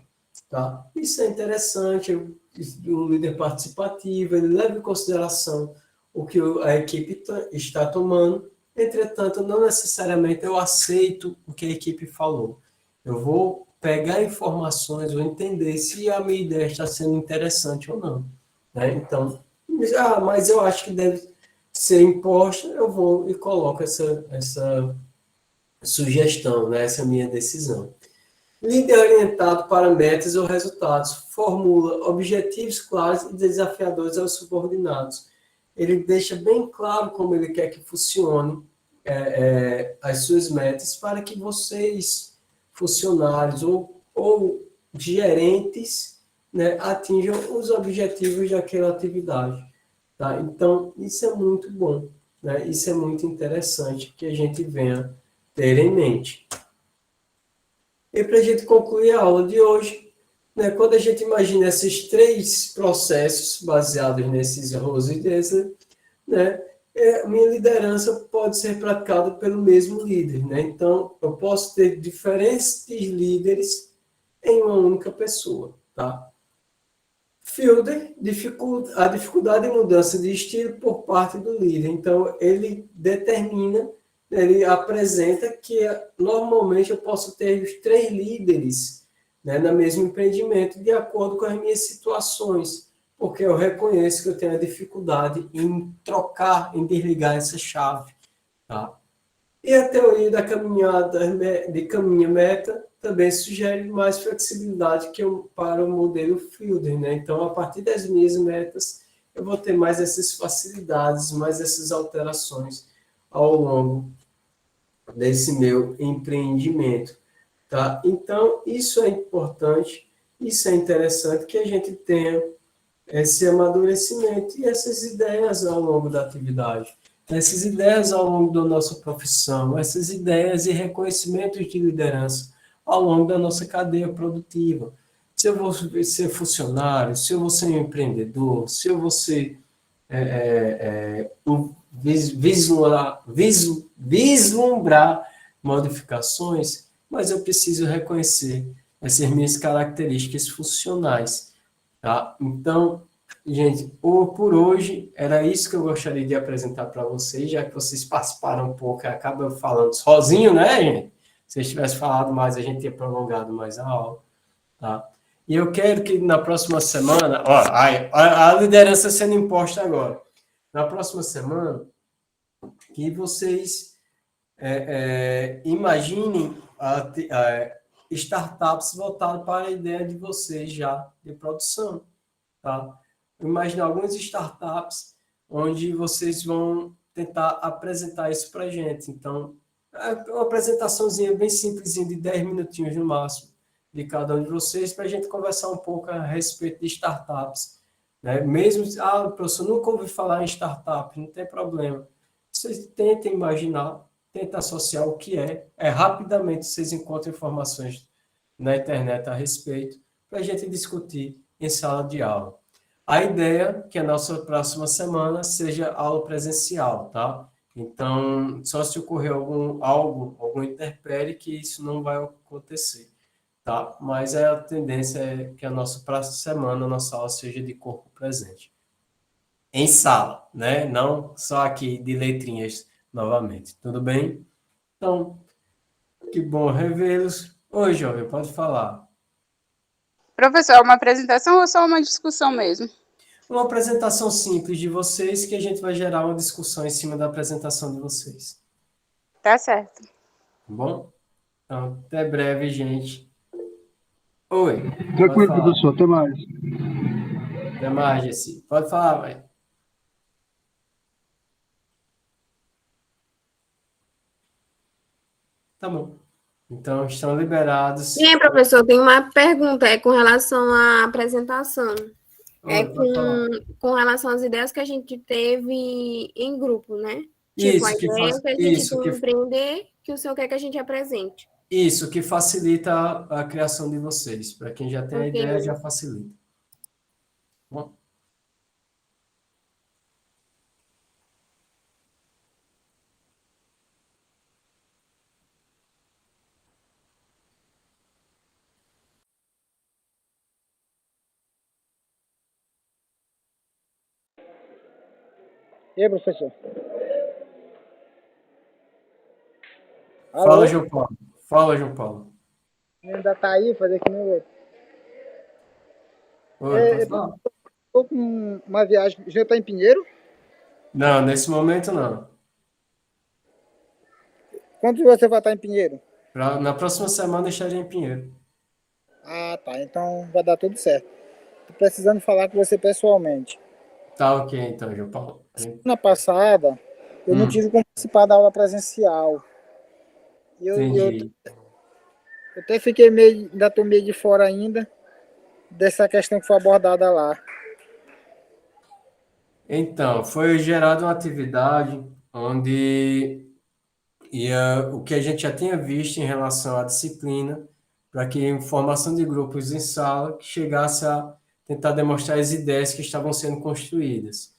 Tá? Isso é interessante. Um líder participativo, ele leva em consideração o que a equipe está tomando. Entretanto, não necessariamente eu aceito o que a equipe falou. Eu vou pegar informações, vou entender se a minha ideia está sendo interessante ou não. Né? Então, mas eu acho que deve ser imposta, eu vou e coloco essa sugestão, né? Essa minha decisão. Líder orientado para metas ou resultados, formula objetivos claros e desafiadores aos subordinados. Ele deixa bem claro como ele quer que funcione as suas metas para que vocês, funcionários ou gerentes, né, atinjam os objetivos daquela atividade. Tá? Então, isso é muito bom, né? Isso é muito interessante que a gente venha ter em mente. E para a gente concluir a aula de hoje, né, quando a gente imagina esses três processos baseados nesses Rose e Dessler, né, minha liderança pode ser praticada pelo mesmo líder. Né? Então, eu posso ter diferentes líderes em uma única pessoa. Tá? Fielder, a dificuldade de mudança de estilo por parte do líder. Então, ele determina, ele apresenta que normalmente eu posso ter os três líderes, né, no mesmo empreendimento, de acordo com as minhas situações, porque eu reconheço que eu tenho a dificuldade em trocar, em desligar essa chave. Tá? E a teoria da caminhada de caminho-meta também sugere mais flexibilidade para o modelo Fielder, né? Então, a partir das minhas metas, eu vou ter mais essas facilidades, mais essas alterações ao longo desse meu empreendimento, tá? Então, isso é importante, isso é interessante que a gente tenha esse amadurecimento e essas ideias ao longo da atividade, essas ideias ao longo da nossa profissão, essas ideias e reconhecimentos de liderança ao longo da nossa cadeia produtiva. Se eu vou ser funcionário, se eu vou ser um empreendedor, se eu vou ser vislumbrar modificações, mas eu preciso reconhecer essas minhas características funcionais. Tá? Então, gente, por hoje, era isso que eu gostaria de apresentar para vocês, já que vocês participaram um pouco, acabam falando sozinho, né, gente? Se eles tivessem falado mais, a gente tinha prolongado mais a aula. Tá? E eu quero que na próxima semana, ó, a liderança sendo imposta agora. Na próxima semana, que vocês imaginem startups voltadas para a ideia de vocês já de produção. Tá? Imagine algumas startups onde vocês vão tentar apresentar isso para a gente. Então, é uma apresentaçãozinha bem simplesinha de 10 minutinhos no máximo de cada um de vocês para a gente conversar um pouco a respeito de startups. Né? Mesmo, professor, nunca ouvi falar em startup, não tem problema. Vocês tentem imaginar, tentem associar o que rapidamente vocês encontram informações na internet a respeito para a gente discutir em sala de aula. A ideia é que a nossa próxima semana seja aula presencial, tá? Então, só se ocorrer algum intempérie, que isso não vai acontecer, tá? Mas a tendência é que a nossa próxima semana, a nossa aula seja de corpo presente. Em sala, né? Não só aqui de letrinhas novamente. Tudo bem? Então, que bom revê-los. Oi, jovem, pode falar. Professor, é uma apresentação ou só uma discussão mesmo? Uma apresentação simples de vocês que a gente vai gerar uma discussão em cima da apresentação de vocês. Tá certo. Tá bom? Então, até breve, gente. Oi. Tranquilo, professor. Até mais. Até mais, Jessi. Pode falar, vai. Tá bom. Então, estão liberados. Sim, professor, tem uma pergunta com relação à apresentação. Oi, pode falar. Com relação às ideias que a gente teve em grupo, né? Tipo, a Isso, ideia que a gente tem empreender, que o senhor quer que a gente apresente. Isso, que facilita a criação de vocês. Para quem já tem a ideia, já facilita. Bom. E aí, professor? Fala, Alô? João Paulo. Fala, João Paulo. Ainda tá aí, fazer que nem o outro. Oi, pode falar? Tô com uma viagem. Já tá em Pinheiro? Não, nesse momento não. Quando você vai estar em Pinheiro? Na próxima semana eu estarei em Pinheiro. Ah, tá. Então vai dar tudo certo. Tô precisando falar com você pessoalmente. Tá ok, então, João Paulo. Na passada, eu não tive como participar da aula presencial. Entendi. Eu até fiquei meio, ainda tô meio de fora ainda dessa questão que foi abordada lá. Então, foi gerada uma atividade onde o que a gente já tinha visto em relação à disciplina, para que a formação de grupos em sala que chegasse a tentar demonstrar as ideias que estavam sendo construídas,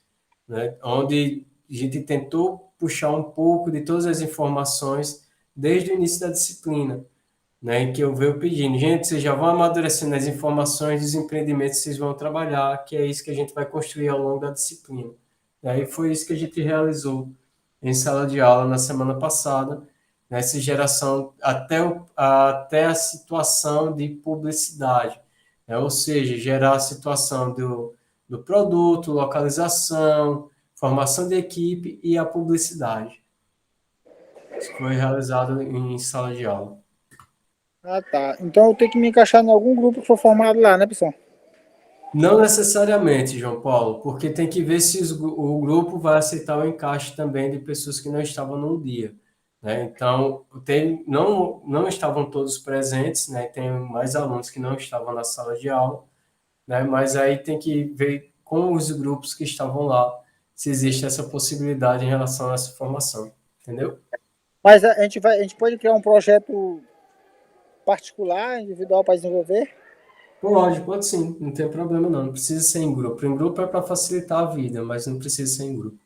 né? Onde a gente tentou puxar um pouco de todas as informações desde o início da disciplina, né? Em que eu venho pedindo, gente, vocês já vão amadurecendo as informações dos empreendimentos que vocês vão trabalhar, que é isso que a gente vai construir ao longo da disciplina. E aí foi isso que a gente realizou em sala de aula na semana passada, nessa geração até a situação de publicidade, né? Ou seja, gerar a situação do produto, localização, formação de equipe e a publicidade. Isso foi realizado em sala de aula. Ah, tá. Então eu tenho que me encaixar em algum grupo que for formado lá, né, pessoal? Não necessariamente, João Paulo, porque tem que ver se o grupo vai aceitar o encaixe também de pessoas que não estavam no dia, né? Então, não estavam todos presentes, né? Tem mais alunos que não estavam na sala de aula, né? Mas aí tem que ver com os grupos que estavam lá se existe essa possibilidade em relação a essa formação, entendeu? Mas a gente pode criar um projeto particular, individual para desenvolver? Pode sim, não tem problema não, não precisa ser em grupo. Em grupo é para facilitar a vida, mas não precisa ser em grupo,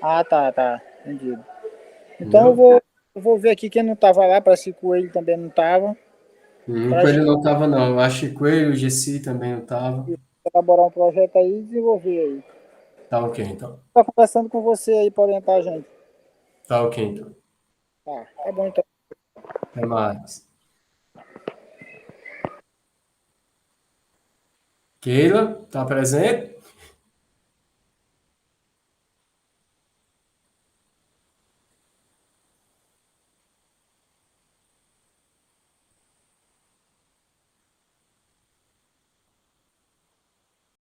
Ah, tá. Entendido. Então entendeu? eu vou ver aqui quem não estava lá, parece que o Coelho também não estava, para a Coelho gente não estava, não. Eu acho que Coelho, o Gessi também não estava. elaborar um projeto aí e desenvolver aí. Tá ok, então. Estou conversando com você aí para orientar a gente. Tá ok, então. Tá bom então. Até mais. Keila, tá presente?